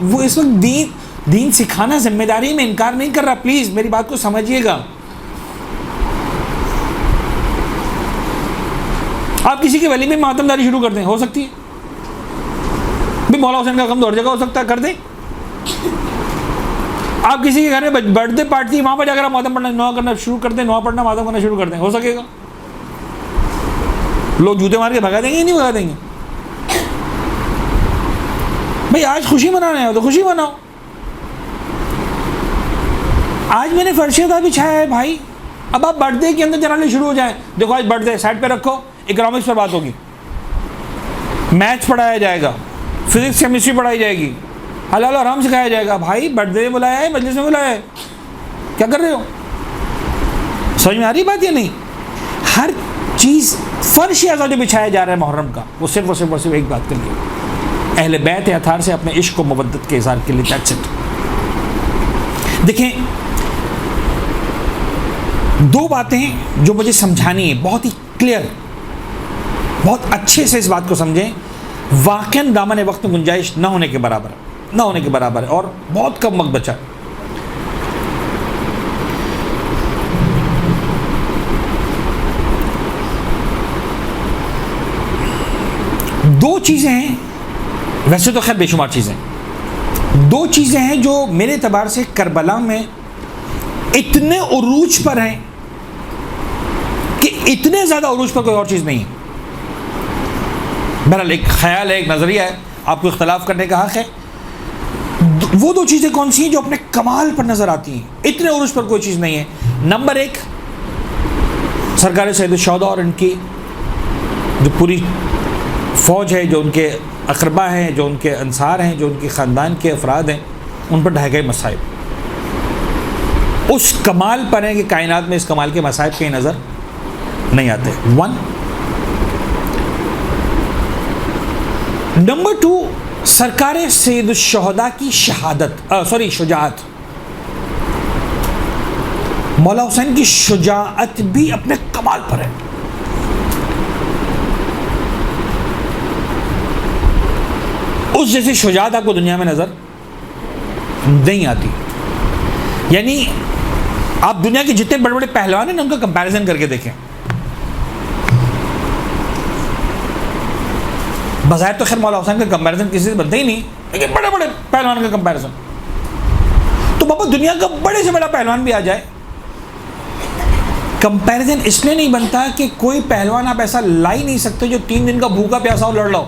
وہ اس وقت دین سکھانا ذمہ داری میں انکار نہیں کر رہا. پلیز میری بات کو سمجھیے گا. آپ کسی کے ولی میں ماتم داری شروع کر دیں، ہو سکتی ہے بھی مولا حسین کا غم تو ہر جگہ ہو سکتا ہے، کر دیں. آپ کسی کے گھر میں برتھ ڈے پارٹی، وہاں پر جا کر آپ ماتم پڑھنا نوا کرنا شروع کر دیں، نوا پڑھنا ماتم کرنا شروع کر دیں، ہو سکے گا؟ لوگ جوتے مار کے بھگا دیں گے یا نہیں بھگا دیں گے؟ بھائی آج خوشی منانا ہے تو خوشی مناؤ. آج میں نے فرش عزا بچھایا ہے بھائی، اب آپ برتھ ڈے کے اندر جنرلی شروع ہو جائیں. دیکھو آج برتھ ڈے سائڈ پہ رکھو، اکنامکس پر بات ہوگی، میتھس پڑھایا جائے گا، فزکس کیمسٹری پڑھائی جائے گی، حلال اور حرام سکھایا جائے گا. بھائی برتھ ڈے میں بلایا ہے، مجلس میں بلایا ہے، کیا کر رہے ہو؟ سمجھ میں آ رہی بات یا نہیں؟ ہر چیز فرش عزا جو بچھایا جا رہا ہے محرم کا، وہ صرف اور صرف ایک بات کے لیے، اہل بیت اطہار سے اپنے عشق و مودت کے اظہار کے لیے. That's it. دیکھیں 2 باتیں جو مجھے سمجھانی ہے، بہت ہی کلیئر، بہت اچھے سے اس بات کو سمجھیں. واقعاً دامن وقت میں گنجائش نہ ہونے کے برابر ہے اور بہت کم وقت بچا. دو چیزیں ہیں، ویسے تو خیر بے شمار چیزیں، 2 چیزیں ہیں جو میرے اعتبار سے کربلا میں اتنے عروج پر ہیں کہ اتنے زیادہ عروج پر کوئی اور چیز نہیں ہے. بہرحال ایک خیال ہے، ایک نظریہ ہے، آپ کو اختلاف کرنے کا حق ہے. وہ 2 چیزیں کون سی ہیں جو اپنے کمال پر نظر آتی ہیں، اتنے عروج پر کوئی چیز نہیں ہے. نمبر 1 سرکار سید الشہداء اور ان کی جو پوری فوج ہے، جو ان کے اقربا ہیں، جو ان کے انصار ہیں، جو ان کے خاندان کے افراد ہیں، ان پر ڈھائے گئے مصائب اس کمال پر ہیں کہ کائنات میں اس کمال کے مصائب کہیں نظر نہیں آتے. 1 نمبر 2 سرکار سید الشہداء کی شجاعت، مولا حسین کی شجاعت بھی اپنے کمال پر ہے. اس جیسی شجاعت آپ کو دنیا میں نظر نہیں آتی. یعنی آپ دنیا کے جتنے بڑے بڑے پہلوان ہیں نا ان کا کمپیریزن کر کے دیکھیں. بظاہر تو خیر مولا حسین کا کمپیریزن کسی سے بنتا ہی نہیں, لیکن بڑے بڑے پہلوان کا کمپیریزن. تو بابا دنیا کا بڑے سے بڑا پہلوان بھی آ جائے, کمپیریزن اس لیے نہیں بنتا کہ کوئی پہلوان آپ ایسا لا ہی نہیں سکتے جو 3 دن کا بھوکا پیاسا ہو لڑ لو,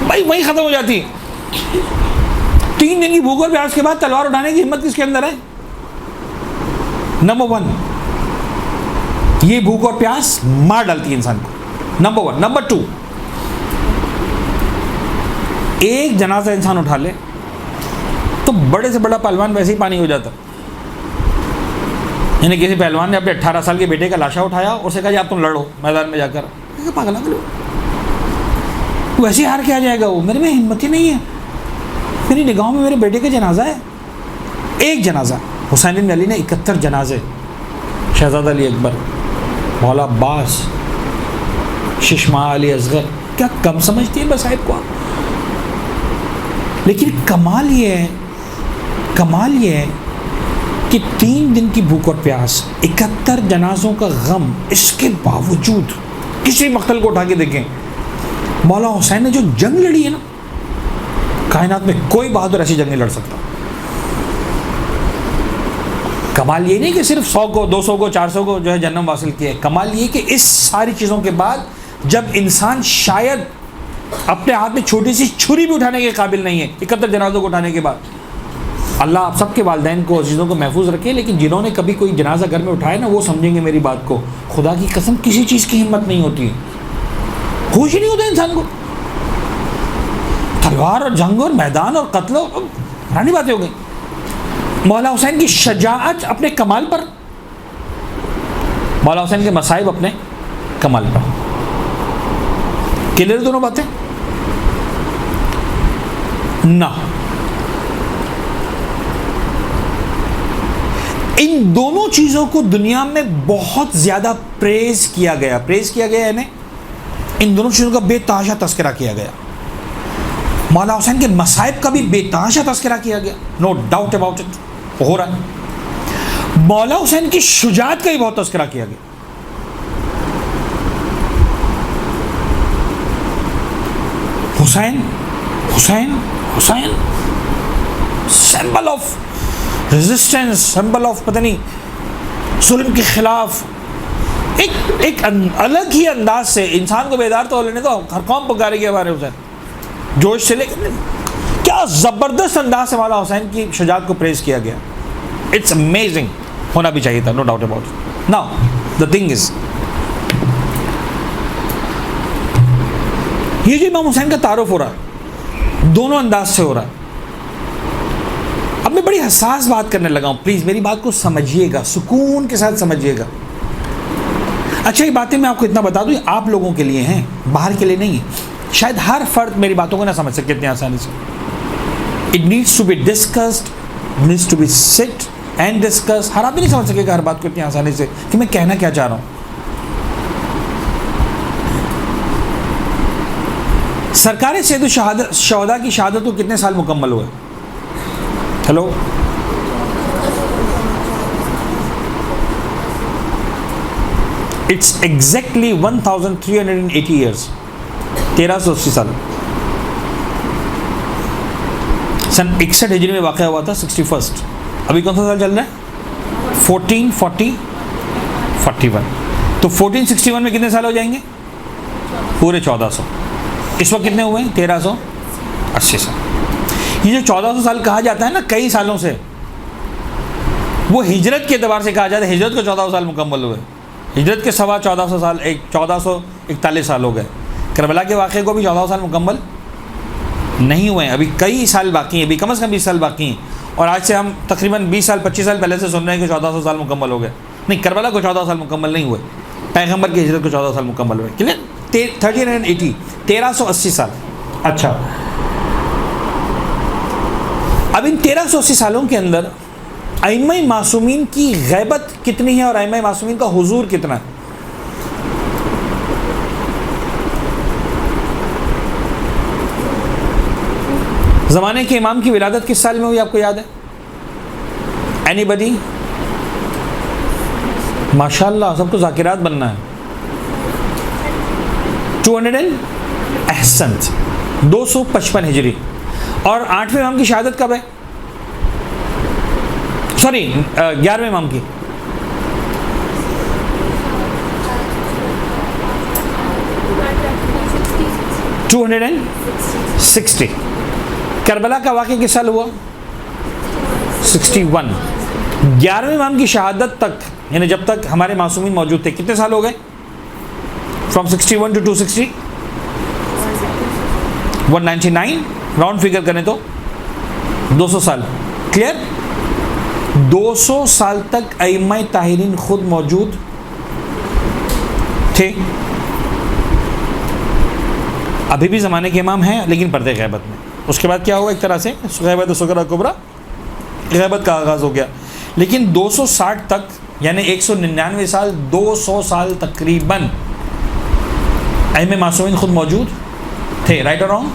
بھائی وہیں ختم ہو جاتی. 3 دن کی بھوک اور پیاس کے بعد تلوار اٹھانے کی ہمت کس کے اندر ہے؟ نمبر 1, یہ بھوک اور پیاس مار ڈالتی ہے انسان کو, نمبر 1. نمبر 2, ایک جنازہ انسان اٹھا لے تو بڑے سے بڑا پہلوان ویسے ہی پانی ہو جاتا. یعنی کسی پہلوان نے اپنے 18 سال کے بیٹے کا لاشا اٹھایا اور اسے کہا جی آپ تم لڑو میدان میں جا کر, پاگل ویسے ہار کے آ جائے گا وہ, میرے میں ہمت ہی نہیں ہے. میری نگاہوں میں میرے بیٹے کا جنازہ ہے, ایک جنازہ. حسین بن علی نے 71 جنازے, شہزادہ علی اکبر, مولا عباس, ششماہ علی اصغر, کیا کم سمجھتی ہے مصائب کو آپ؟ لیکن کمال یہ ہے کہ 3 دن کی بھوک اور پیاس, 71 جنازوں کا غم, اس کے باوجود کسی مقتل کو اٹھا کے دیکھیں, مولا حسین نے جو جنگ لڑی ہے نا, کائنات میں کوئی بہادر ایسی جنگ نہیں لڑ سکتا. کمال یہ نہیں کہ صرف 100 کو 200 کو 400 کو جو ہے جنم حاصل کیا ہے, کمال یہ کہ اس ساری چیزوں کے بعد جب انسان شاید اپنے ہاتھ میں چھوٹی سی چھری بھی اٹھانے کے قابل نہیں ہے 71 جنازوں کو اٹھانے کے بعد, اللہ آپ سب کے والدین کو عزیزوں کو محفوظ رکھے, لیکن جنہوں نے کبھی کوئی جنازہ گھر میں اٹھایا نا وہ سمجھیں گے میری بات کو, خدا کی قسم کسی چیز کی ہمت نہیں ہوتی ہے, ہوش ہی نہیں ہوتا انسان کو. تلوار اور جنگ اور میدان اور قتل پرانی باتیں ہو گئی. مولا حسین کی شجاعت اپنے کمال پر, مولا حسین کے مصائب اپنے کمال پر. کلیئر دونوں باتیں نہ. ان دونوں چیزوں کو دنیا میں بہت زیادہ پریز کیا گیا یعنی ان دونوں چیزوں کا بے تحاشا تذکرہ کیا گیا. مولا حسین کے مصائب کا بھی بے تحاشا تذکرہ کیا گیا, نو ڈاؤٹ اباؤٹ اٹ, ہو رہا ہے. مولا حسین کی شجاعت کا بھی بہت تذکرہ کیا گیا. Hussain symbol of resistance, symbol of پتہ نہیں ظلم کے خلاف, ایک الگ ہی انداز سے انسان کو بیدار تو لینے تو ہر قوم پکارے گی ہمارے حسین, جوش سے. لیکن کیا زبردست انداز سے مولا حسین کی شجاعت کو پریز کیا گیا. اٹس امیزنگ, ہونا بھی چاہیے تھا, no doubt about it. Now the thing is, یہ جو امام حسین کا تعارف ہو رہا ہے دونوں انداز سے ہو رہا ہے. اب میں بڑی حساس بات کرنے لگا ہوں, پلیز میری بات کو سمجھیے گا, سکون کے ساتھ سمجھیے گا. اچھا یہ باتیں میں آپ کو اتنا بتا دوں, آپ لوگوں کے لیے ہیں, باہر کے لیے نہیں ہے. شاید ہر فرد میری باتوں کو نہ سمجھ سکے اتنی آسانی سے. It needs to be discussed, needs to be sit and discuss. ہر آدمی نہیں سمجھ سکے گا ہر بات کو اتنی آسانی سے کہ میں کہنا کیا چاہ رہا ہوں. سرکار سید الشہداء کی شہادت کو کتنے سال مکمل ہوئے؟ ہیلو, اٹس ایگزیکٹلی 1380 ایئرس, 1380 سال. سن 61 ہجری میں واقع ہوا تھا, 61. ابھی کون سا سال چل رہا ہے؟ 1441. تو 1461 میں کتنے سال ہو جائیں گے؟ پورے 1400. اس وقت کتنے ہوئے ہیں؟ 1380 سال. یہ جو 1400 سال کہا جاتا ہے نا کئی سالوں سے, وہ ہجرت کے اعتبار سے کہا جاتا ہے. ہجرت کو 1400 سال مکمل ہوئے, ہجرت کے سوا 1400 سال, 1441 سال ہو گئے. کربلا کے واقعے کو بھی 1400 سال مکمل نہیں ہوئے ہیں, ابھی کئی سال باقی ہیں, ابھی کم از کم 20 سال باقی ہیں. اور آج سے ہم تقریباً 20 سال 25 سال پہلے سے سن رہے ہیں کہ 1400 سال مکمل ہو گئے. نہیں, کربلا کو 1400 سال مکمل نہیں ہوئے, پیغمبر کی ہجرت کو 1400 سال مکمل ہوئے. کلیئر؟ 1380, 1380 سال. اچھا, اب ان 1380 سالوں کے اندر ائمہ معصومین کی غیبت کتنی ہے اور ائمہ معصومین کا حضور کتنا ہے؟ زمانے کے امام کی ولادت کس سال میں ہوئی آپ کو یاد ہے؟ اینی بڈی؟ ماشاء اللہ سب کو ذاکرات بننا ہے. 200 احسنت 255 ہجری. اور 8ویں امام کی شہادت کب ہے؟ سوری 11ویں امام کی. ٹو 260. کربلا کا واقعہ کس سال ہوا؟ 61. 11ویں امام کی شہادت تک یعنی جب تک ہمارے معصومین موجود تھے کتنے سال ہو گئے؟ From 61 to 260 199. راؤنڈ فگر کریں تو 200 سال. کلیئر؟ 200 سال تک ائمہ طاہرین خود موجود تھے. ابھی بھی زمانے کے امام ہیں لیکن پردے غیبت میں. اس کے بعد کیا ہوا؟ ایک طرح سے غیبت صغرا کبرا غیبت کا آغاز ہو گیا. لیکن 260 تک یعنی 199 سال 200 سال تقریباً ائمہ معصومین خود موجود تھے. رائٹ اور رانگ؟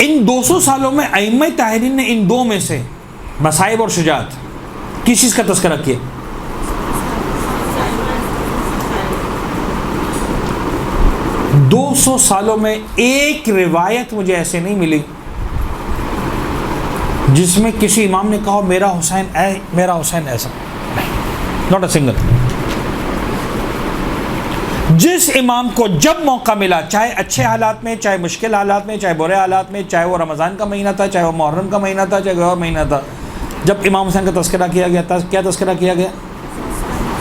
ان 200 سالوں میں ائمہ طاہرین نے ان دو میں سے مصائب اور شجاعت کس چیز کا تذکرہ کیا؟ دو 200 سالوں میں ایک روایت مجھے ایسے نہیں ملی جس میں کسی امام نے کہا میرا حسین ایسا. Not a single. جس امام کو جب موقع ملا چاہے اچھے حالات میں چاہے مشکل حالات میں چاہے برے حالات میں چاہے وہ رمضان کا مہینہ تھا چاہے وہ محرم کا مہینہ تھا چاہے کوئی اور مہینہ تھا جب امام حسین کا تذکرہ کیا گیا تھا کیا تذکرہ کیا گیا؟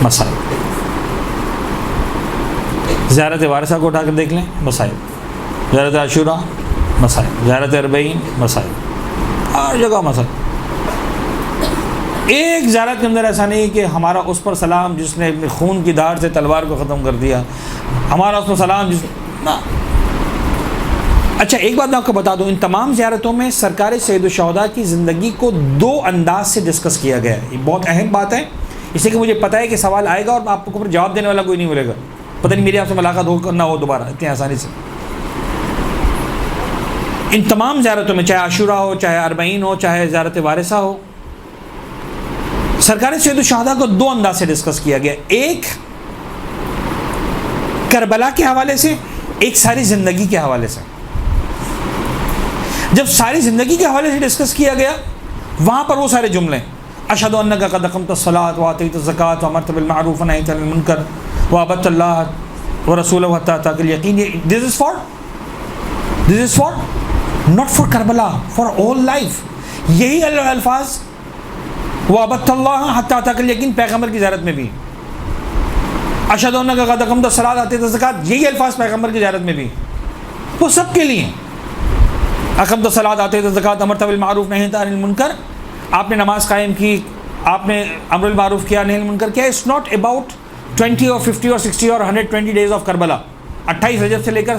مسائل. زیارت وارثہ کو اٹھا کر دیکھ لیں مسائل. زیارت عاشورہ مسائل. زیارت اربعین مسائل. ہر جگہ مسائل. ایک زیارت کے اندر ایسا نہیں کہ ہمارا اس پر سلام جس نے اپنے خون کی دھار سے تلوار کو ختم کر دیا ہمارا اس پر سلام جس نہ. اچھا ایک بات میں آپ کو بتا دوں ان تمام زیارتوں میں سرکار سید الشہداء کی زندگی کو دو انداز سے ڈسکس کیا گیا ہے. یہ بہت اہم بات ہے اس لیے کہ مجھے پتہ ہے کہ سوال آئے گا اور آپ کو جواب دینے والا کوئی نہیں ملے گا. پتہ نہیں میری آپ سے ملاقات ہو نہ ہو دوبارہ اتنی آسانی سے. ان تمام زیارتوں میں چاہے عاشورہ ہو چاہے اربعین ہو چاہے زیارت وارثہ ہو سرکار سید الشہداء کو دو انداز سے ڈسکس کیا گیا. ایک کربلا کے حوالے سے ایک ساری زندگی کے حوالے سے. جب ساری زندگی کے حوالے سے ڈسکس کیا گیا وہاں پر وہ سارے جملے اشہد انک قد اقمت الصلاۃ وآتیت الزکاۃ وامرت بالمعروف ونہیت عن المنکر وعبدت اللہ ورسولہ حتی اتاک الیقین. This is for not for Karbala for all life. یہی الفاظ وعبدت اللہ حتی اتاک الیقین پیغمبر کی زیارت میں بھی. اشہد انک قد اقمت الصلاۃ وآتیت الزکاۃ یہی الفاظ پیغمبر کی زیارت میں بھی. وہ سب کے لیے اقمت الصلاۃ آتیت الزکاۃ امرت بالمعروف نہیت عن المنکر. آپ نے نماز قائم کی آپ نے امر بالمعروف کیا نہی عن المنکر کیا. اٹس ناٹ اباؤٹ 20 اور 50 اور 60 اور 120 ڈیز آف کربلا. 28 رجب سے لے کر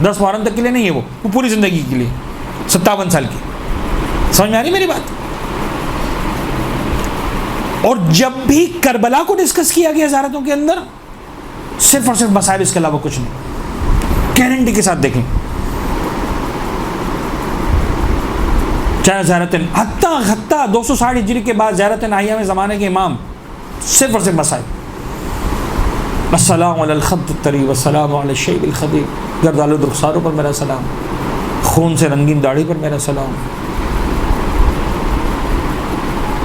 10 محرم تک کے لیے نہیں ہے وہ پوری زندگی کے لیے 57 سال کی. سمجھ میں آ رہی میری بات؟ اور جب بھی کربلا کو ڈسکس کیا گیا زیارتوں کے اندر صرف اور صرف مسائل اس کے علاوہ کچھ نہیں. گارنٹی کے ساتھ دیکھیں چاہے زیارت حتیٰ 260 ہجری کے بعد زیارت ناہیہ میں زمانے کے امام صرف اور صرف مسائل. السلام علی الخط الطری والسلام علی الشیب الخدیب. گردالود رخساروں پر میرا سلام. خون سے رنگین داڑھی پر میرا سلام.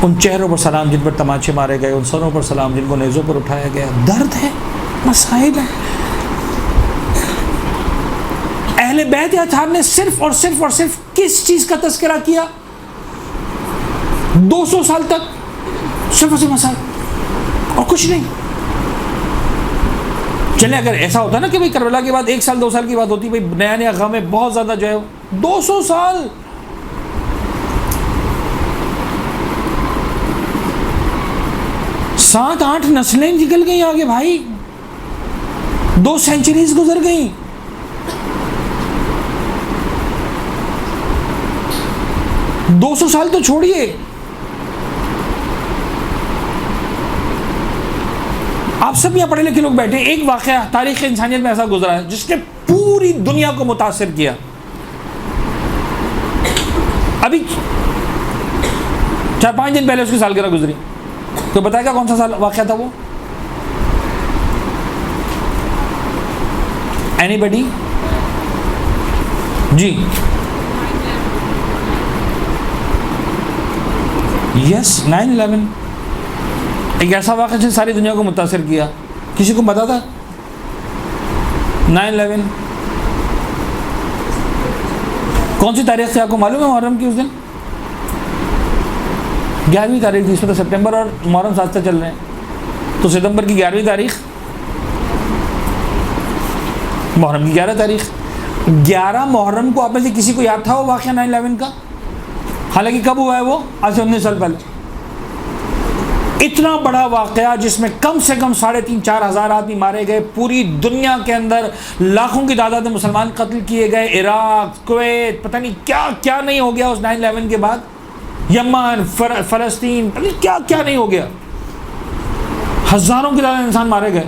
ان چہروں پر سلام جن پر تماچے مارے گئے. ان سروں پر سلام جن کو نیزوں پر اٹھایا گیا. درد ہے مصائب ہے. اہل بیت اطہار نے صرف اور صرف کس چیز کا تذکرہ کیا 200 سال تک؟ صرف اور صرف مسائل اور کچھ نہیں. چلے اگر ایسا ہوتا نا کہ بھائی کربلا کے بعد 1 سال 2 سال کی بات ہوتی بھائی نیا غم ہے بہت زیادہ جو ہے 200 سال. سات 8 نسلیں نکل گئی آگے بھائی. 2 سینچریز گزر گئیں. دو 200 سال تو چھوڑیے آپ سب یہاں پڑھے لکھے لوگ بیٹھے. ایک واقعہ تاریخ انسانیت میں ایسا گزرا ہے جس نے پوری دنیا کو متاثر کیا. ابھی 4-5 دن پہلے اس کی سالگرہ گزری. تو بتائے گا کون سا سال واقعہ تھا وہ؟ اینی بڈی؟ جی یس 9/11 ایک ایسا واقعہ جس نے ساری دنیا کو متاثر کیا. کسی کو پتا تھا 9/11 کون سی تاریخ تھی؟ آپ کو معلوم ہے محرم کی؟ اس دن 11ویں تاریخ تھی. اس میں تو سپٹمبر اور محرم ساتھ ساتھ چل رہے ہیں. تو ستمبر کی 11ویں تاریخ، محرم کی 11 تاریخ. 11 محرم کو آپ میں سے کسی کو یاد تھا وہ واقعہ 9/11 کا؟ حالانکہ کب ہوا ہے وہ؟ آج سے 19 سال پہلے. اتنا بڑا واقعہ جس میں کم سے کم 3,500-4 ہزار آدمی مارے گئے، پوری دنیا کے اندر لاکھوں کی تعداد میں مسلمان قتل کیے گئے، عراق، کویت، پتہ نہیں کیا کیا نہیں ہو گیا اس 9/11 کے بعد، یمن، فلسطین، پتہ نہیں کیا کیا نہیں ہو گیا. ہزاروں کی تعداد انسان مارے گئے.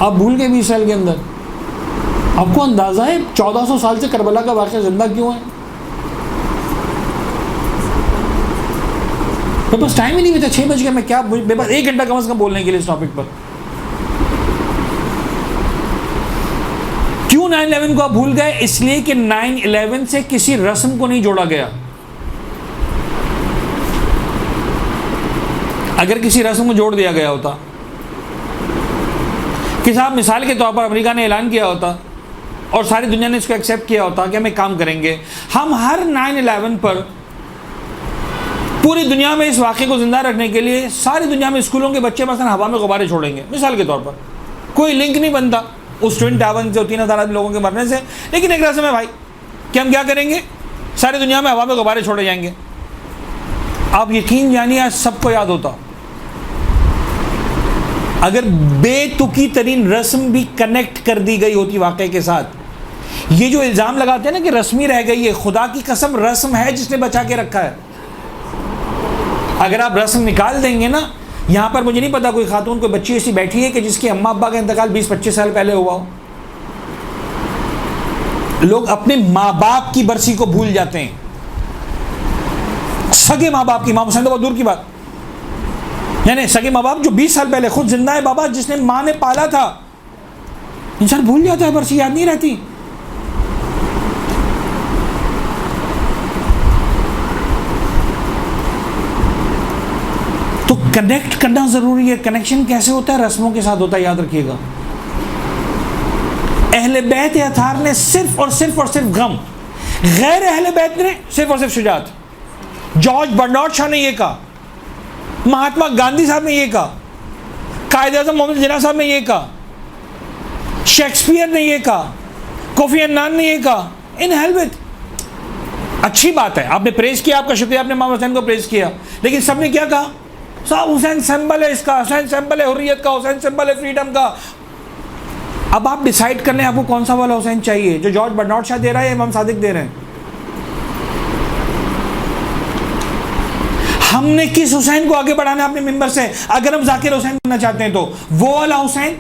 آپ بھول گئے 20 سال کے اندر. آپ کو اندازہ ہے 1400 سال سے کربلا کا واقعہ زندہ کیوں ہے؟ میرے پاس ٹائم ہی نہیں بچا. 6 بج گئے. میں کیا میرے پاس 1 گھنٹہ کم از کم بولنے کے لیے اس ٹاپک پر. کیوں 9/11 کو آپ بھول گئے؟ اس لیے کہ 9/11 سے کسی رسم کو نہیں جوڑا گیا. اگر کسی رسم کو جوڑ دیا گیا ہوتا کہ صاحب مثال کے طور پر امریکہ نے اعلان کیا ہوتا اور ساری دنیا نے اس کو ایکسیپٹ کیا ہوتا کہ ہم ایک کام کریں گے، ہم ہر 9/11 پر پوری دنیا میں اس واقعے کو زندہ رکھنے کے لیے ساری دنیا میں اسکولوں کے بچے مثلا ہوا میں غبارے چھوڑیں گے. مثال کے طور پر کوئی لنک نہیں بنتا اس ٹوئن ٹاور سے 3,000 لوگوں کے مرنے سے، لیکن ایک رسم ہے بھائی کہ ہم کیا کریں گے، ساری دنیا میں ہوا میں غبارے چھوڑے جائیں گے. آپ یقین جانیے آج سب کو یاد ہوتا. اگر بے تکی ترین رسم بھی کنیکٹ کر دی گئی ہوتی واقعے کے ساتھ. یہ جو الزام لگاتے ہیں نا کہ رسمی رہ گئی ہے، خدا کی قسم رسم ہے جس نے بچا کے رکھا ہے. اگر آپ رسم نکال دیں گے نا، یہاں پر مجھے نہیں پتا کوئی خاتون کوئی بچی ایسی بیٹھی ہے کہ جس کے اماں ابا کا انتقال 20-25 سال پہلے ہوا ہو. لوگ اپنے ماں باپ کی برسی کو بھول جاتے ہیں. سگے ماں باپ کی، امام حسین تو بہت دور کی بات، یعنی سگے ماں باپ جو 20 سال پہلے خود زندہ ہے بابا جس نے ماں نے پالا تھا، انسان بھول جاتا ہے، برسی یاد نہیں رہتی. تو کنیکٹ کرنا ضروری ہے. کنیکشن کیسے ہوتا ہے؟ رسموں کے ساتھ ہوتا ہے. یاد رکھیے گا اہل بیت اطہار نے صرف اور صرف غم، غیر اہل بیت نے صرف اور صرف شجاعت. جارج برنارڈ شاہ نے یہ کہا، مہاتما گاندھی صاحب نے یہ کہا، قائد اعظم محمد جناح صاحب نے یہ کہا، شیکسپیئر نے یہ کہا، کوفی عنان نے یہ کہا. ان ہیل وتھ. اچھی بات ہے، آپ نے پریز کیا، آپ کا شکریہ، آپ نے امام حسین کو پریز کیا، لیکن سب نے کیا کہا؟ صاحب حسین سمبل ہے اس کا، حسین سمبل ہے حریت کا، حسین سمبل ہے فریڈم کا. اب آپ ڈیسائیڈ کر لیں آپ کو کون سا والا حسین چاہیے، جو جارج برنارڈ شاہ دے رہا ہے یا امام صادق دے رہے ہیں. ہم نے کس حسین کو آگے بڑھانا ہے اپنے ممبر سے؟ اگر ہم ذاکر حسین بننا چاہتے ہیں تو وہ والا حسین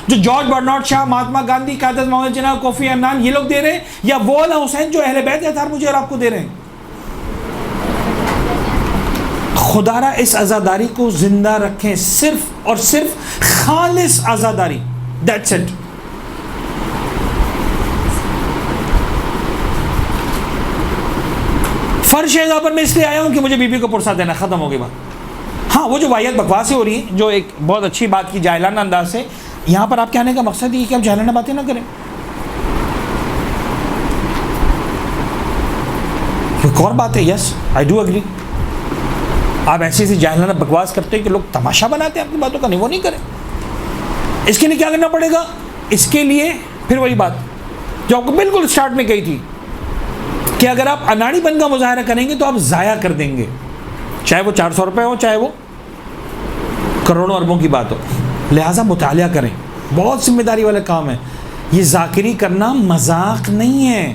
جو جارج برنارڈ شاہ، مہاتما گاندھی، قائد اعظم محمد جناح، کوفی عنان یہ لوگ دے رہے ہیں، یا وہ والا حسین جو اہل بیت اطہار مجھے اور آپ کو دے رہے ہیں؟ خدا را اس عزاداری کو زندہ رکھیں، صرف اور صرف خالص عزاداری. That's it. فرش ہے پر میں اس لیے آیا ہوں کہ مجھے بی بی کو پرسا دینا، ختم ہو گئی بات. ہاں وہ جو واحد بکواسیں ہو رہی ہیں، جو ایک بہت اچھی بات کی جاہلانہ انداز سے، یہاں پر آپ کہنے کا مقصد یہ کہ آپ جاہلانہ باتیں نہ کریں. ایک اور بات ہے، یس آئی ڈو اگری، آپ ایسی ایسی جاہلانہ بکواس کرتے ہیں کہ لوگ تماشا بناتے ہیں آپ کی باتوں کا. نہیں، وہ نہیں کریں. اس کے لیے کیا کرنا پڑے گا؟ اس کے لیے پھر وہی بات جو آپ کو بالکل اسٹارٹ میں کہی تھی کہ اگر آپ اناڑی پن کا مظاہرہ کریں گے تو آپ ضائع کر دیں گے، چاہے وہ 400 روپے ہو، چاہے وہ کروڑوں اربوں کی بات ہو. لہٰذا مطالعہ کریں، بہت ذمہ داری والا کام ہے. یہ ذاکری کرنا مذاق نہیں ہے،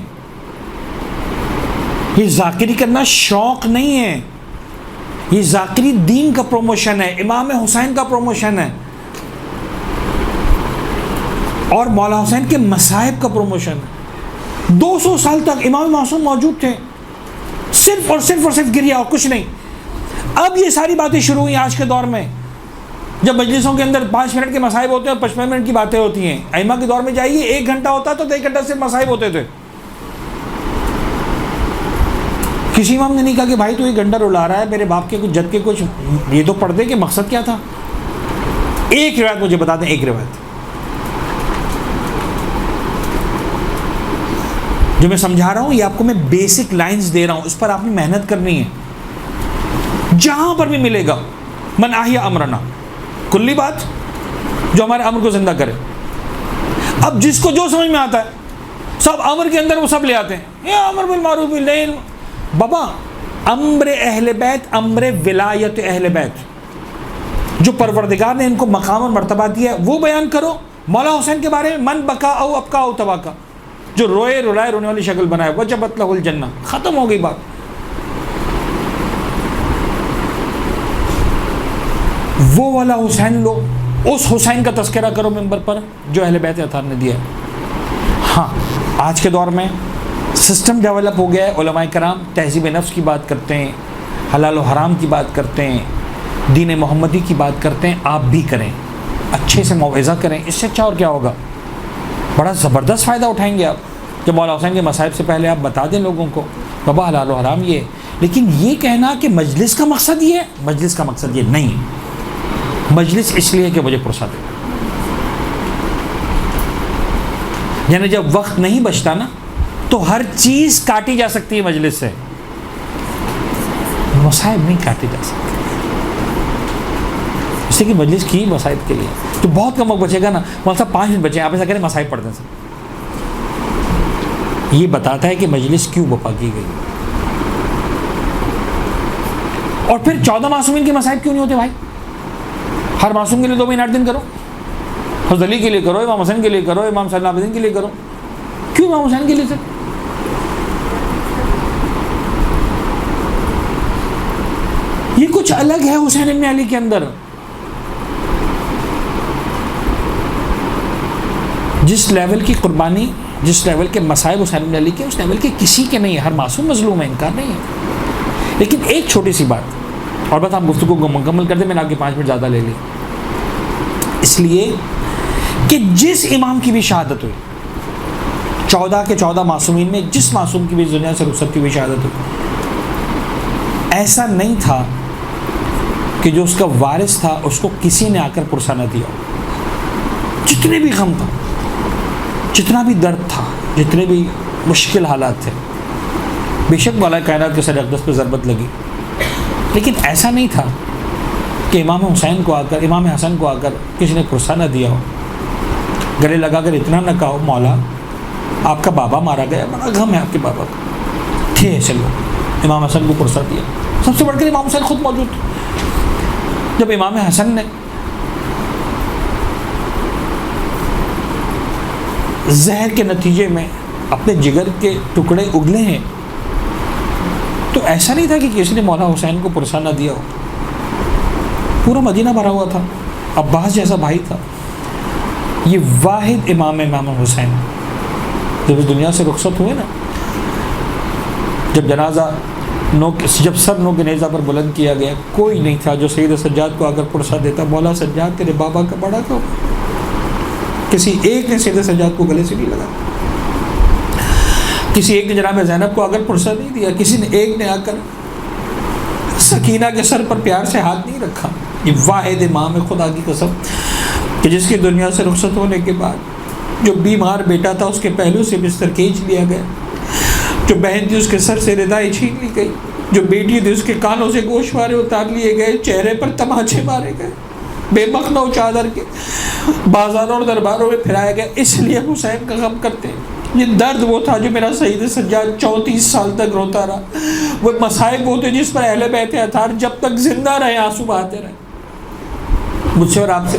یہ ذاکری کرنا شوق نہیں ہے، یہ ذاکری دین کا پروموشن ہے، امام حسین کا پروموشن ہے، اور مولا حسین کے مصائب کا پروموشن ہے. 200 سال تک امام معصوم موجود تھے، صرف اور صرف گریا اور کچھ نہیں. اب یہ ساری باتیں شروع ہوئی آج کے دور میں، جب مجلسوں کے اندر 5 منٹ کے مصائب ہوتے ہیں اور 55 منٹ کی باتیں ہوتی ہیں. ائمہ کے دور میں جائیے 1 گھنٹہ ہوتا تو 1 گھنٹہ صرف مصائب ہوتے تھے. کسی امام نے نہیں کہا کہ بھائی تو 1 گھنٹہ رلا رہا ہے، میرے باپ کے کچھ جد کے کچھ یہ تو پڑھ دے کہ مقصد کیا تھا. ایک روایت مجھے بتا دیں، ایک روایت جو میں سمجھا رہا ہوں، یہ آپ کو میں بیسک لائنز دے رہا ہوں، اس پر آپ نے محنت کرنی ہے. جہاں پر بھی ملے گا من احیا امرنا، کلی بات جو ہمارے امر کو زندہ کرے. اب جس کو جو سمجھ میں آتا ہے سب امر کے اندر وہ سب لے آتے ہیں، یہ امر بالمعروف بالنہی. بابا امر اہل بیت، امر ولایت اہل بیت، جو پروردگار نے ان کو مقام اور مرتبہ دیا ہے وہ بیان کرو. مولا حسین کے بارے میں من بکا او ابکا او تباکا، جو روئے رلائے رونے والی شکل بنائے، وجبت لہ الجنہ، ختم ہو گئی بات. وہ والا حسین لو، اس حسین کا تذکرہ کرو ممبر پر جو اہل بیت اطہار نے دیا. ہاں آج کے دور میں سسٹم ڈیولپ ہو گیا ہے، علماء کرام تہذیب نفس کی بات کرتے ہیں، حلال و حرام کی بات کرتے ہیں، دین محمدی کی بات کرتے ہیں. آپ بھی کریں، اچھے سے موعظہ کریں، اس سے اچھا اور کیا ہوگا. بڑا زبردست فائدہ اٹھائیں گے آپ جب مولا حسین کے مصائب سے پہلے آپ بتا دیں لوگوں کو بابا حلال و حرام یہ ہے. لیکن یہ کہنا کہ مجلس کا مقصد یہ ہے، مجلس کا مقصد یہ نہیں. مجلس اس لیے کہ مجھے پرسا دے، یعنی جب وقت نہیں بچتا نا تو ہر چیز کاٹی جا سکتی ہے مجلس سے، مصائب نہیں کاٹی جا سکتی. اس لیے کہ مجلس کی مصائب کے لیے تو بہت کم وقت بچے گا نا. مولانا صاحب 5 منٹ بچے، آپ ایسا کریں مصائب پڑھ دیں سر. یہ بتاتا ہے کہ مجلس کیوں بپا کی گئی. اور پھر 14 معصومین کے مصائب کیوں نہیں ہوتے بھائی؟ ہر معصوم کے لیے 2 مہینے 8 دن کرو، حضرت علی کے لیے کرو، امام حسین کے لیے کرو، امام صلی اللہ علیہ وسلم کے لیے کرو. کیوں امام حسین کے لیے سر؟ یہ کچھ الگ ہے حسین ابن علی کے اندر. جس لیول کی قربانی، جس لیول کے مصائب حسین ابن علی کے، اس لیول کے کسی کے نہیں ہے. ہر معصوم مظلوم ہے، انکار نہیں ہے. لیکن ایک چھوٹی سی بات اور بس آپ گفتگو کو مکمل کر دیں، میں نے آپ کے 5 منٹ زیادہ لے لی. اس لیے کہ جس امام کی بھی شہادت ہوئی، 14 کے 14 معصومین میں جس معصوم کی بھی دنیا سے رخصت کی بھی شہادت ہوئی، ایسا نہیں تھا کہ جو اس کا وارث تھا اس کو کسی نے آ کر پرسا نہ دیا. جتنے بھی غم تھا، جتنا بھی درد تھا، جتنے بھی مشکل حالات تھے، بے شک مولا کائنات کے سر اقدس پہ ضربت لگی، لیکن ایسا نہیں تھا کہ امام حسین کو آ کر، امام حسن کو آ کر کسی نے پرسا نہ دیا ہو، گلے لگا کر اتنا نہ کہا ہو مولا آپ کا بابا مارا گیا، بڑا غم ہے آپ کے بابا کا. ٹھیک ہے چلو، امام حسن کو پرسا دیا. سب سے بڑھ کر امام حسین خود موجود تھے. جب امام حسن نے زہر کے نتیجے میں اپنے جگر کے ٹکڑے اگلے ہیں تو ایسا نہیں تھا کہ کسی نے مولا حسین کو پرسا نہ دیا ہو. پورا مدینہ بھرا ہوا تھا، عباس جیسا بھائی تھا. یہ واحد امام حسین جب اس دنیا سے رخصت ہوئے نا، جب جنازہ جب سر نو کے نیزہ پر بلند کیا گیا، کوئی نہیں تھا جو سید سجاد کو آ کر پرسا دیتا مولا سجاد تیرے بابا کا بڑا تو. کسی ایک نے سید سجاد کو گلے سے نہیں لگا، کسی ایک نے جناب زینب کو آ کر پرسا نہیں دیا، کسی نے ایک نے آ کر سکینہ کے سر پر پیار سے ہاتھ نہیں رکھا. یہ واحد امام ہے خدا کی قسم کہ جس کی دنیا سے رخصت ہونے کے بعد جو بیمار بیٹا تھا اس کے پہلو سے بستر کھینچ لیا گیا، جو بہن تھی اس کے سر سے ردائی چھین لی گئی، جو بیٹی تھی اس کے کانوں سے گوشوارے اتار لیے گئے، چہرے پر تماچے مارے گئے، بے مخنہ چادر کے بازاروں اور درباروں میں پھرائے گئے. اس لیے حسین کا غم کرتے ہیں. یہ درد وہ تھا جو میرا سید سجاد 34 سال تک روتا رہا. وہ مصائب ہوتے جس پر اہل بیت اطہار جب تک زندہ رہے آنسو بہاتے رہے. مجھ سے اور آپ سے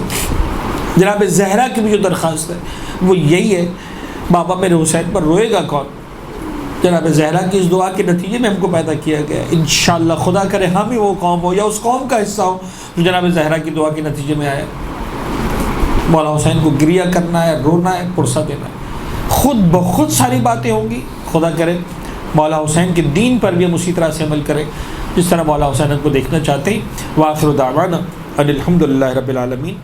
جناب زہرا کی بھی جو درخواست ہے وہ یہی ہے، بابا میرے حسین پر روئے گا کون؟ جناب زہرا کی اس دعا کے نتیجے میں ہم کو پیدا کیا گیا. انشاءاللہ خدا کرے ہم ہی وہ قوم ہو یا اس قوم کا حصہ ہو جو جناب زہرا کی دعا کے نتیجے میں آیا. مولا حسین کو گریہ کرنا ہے، رونا ہے، پرسا دینا ہے. خود بخود ساری باتیں ہوں گی. خدا کرے مولا حسین کے دین پر بھی ہم اسی طرح سے عمل کریں جس طرح مولا حسین کو دیکھنا چاہتے ہیں. وآخر دعوانا ان الحمد للہ رب العالمین.